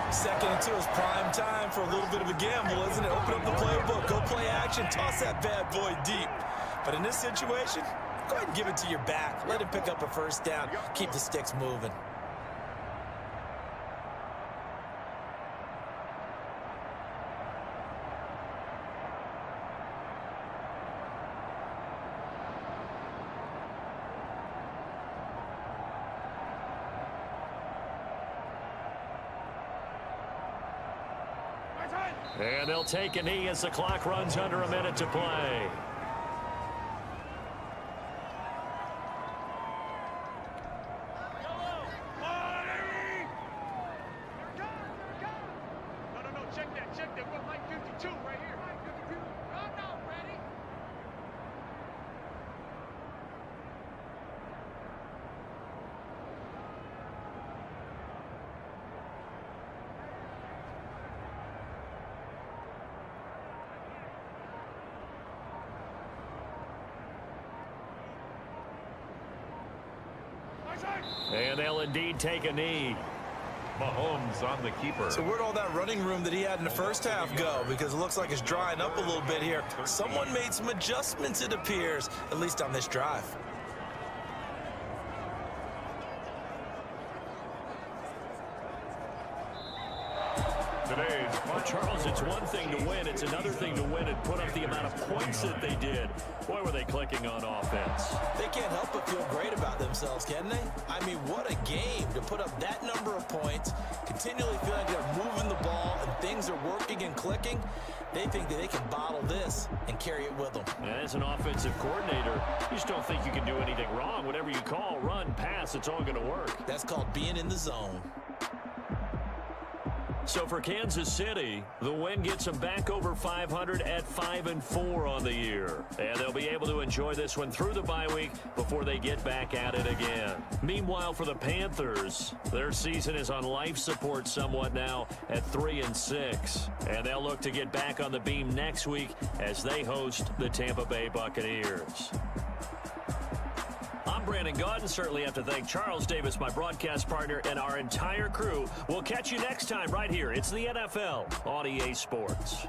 2nd and 2 is prime time for a little bit of a gamble, isn't it? Open up the playbook, go play action, toss that bad boy deep. But in this situation, go ahead and give it to your back. Let him pick up a 1st down. Keep the sticks moving. And they'll take a knee as the clock runs under a minute to play. No, check that. We're line 52 right here. Line 52. No, ready? And they'll indeed take a knee. Mahomes on the keeper. So where'd all that running room that he had in the first half go? Because it looks like it's drying up a little bit here. Someone made some adjustments, it appears, at least on this drive. Today's Well, Charles, it's one thing to win. It's another thing to win and put up the amount of points that they did. Boy, were they clicking on offense. They can't help but feel great about themselves, can they? I mean, what a game to put up that number of points, continually feel like they're moving the ball and things are working and clicking. They think that they can bottle this and carry it with them. And as an offensive coordinator, you just don't think you can do anything wrong. Whatever you call, run, pass, it's all going to work. That's called being in the zone. So for Kansas City, the win gets them back over 500 at 5-4 on the year. And they'll be able to enjoy this one through the bye week before they get back at it again. Meanwhile, for the Panthers, their season is on life support somewhat now at 3-6. And they'll look to get back on the beam next week as they host the Tampa Bay Buccaneers. I'm Brandon Gaudin. Certainly have to thank Charles Davis, my broadcast partner, and our entire crew. We'll catch you next time right here. It's the NFL on EA Sports.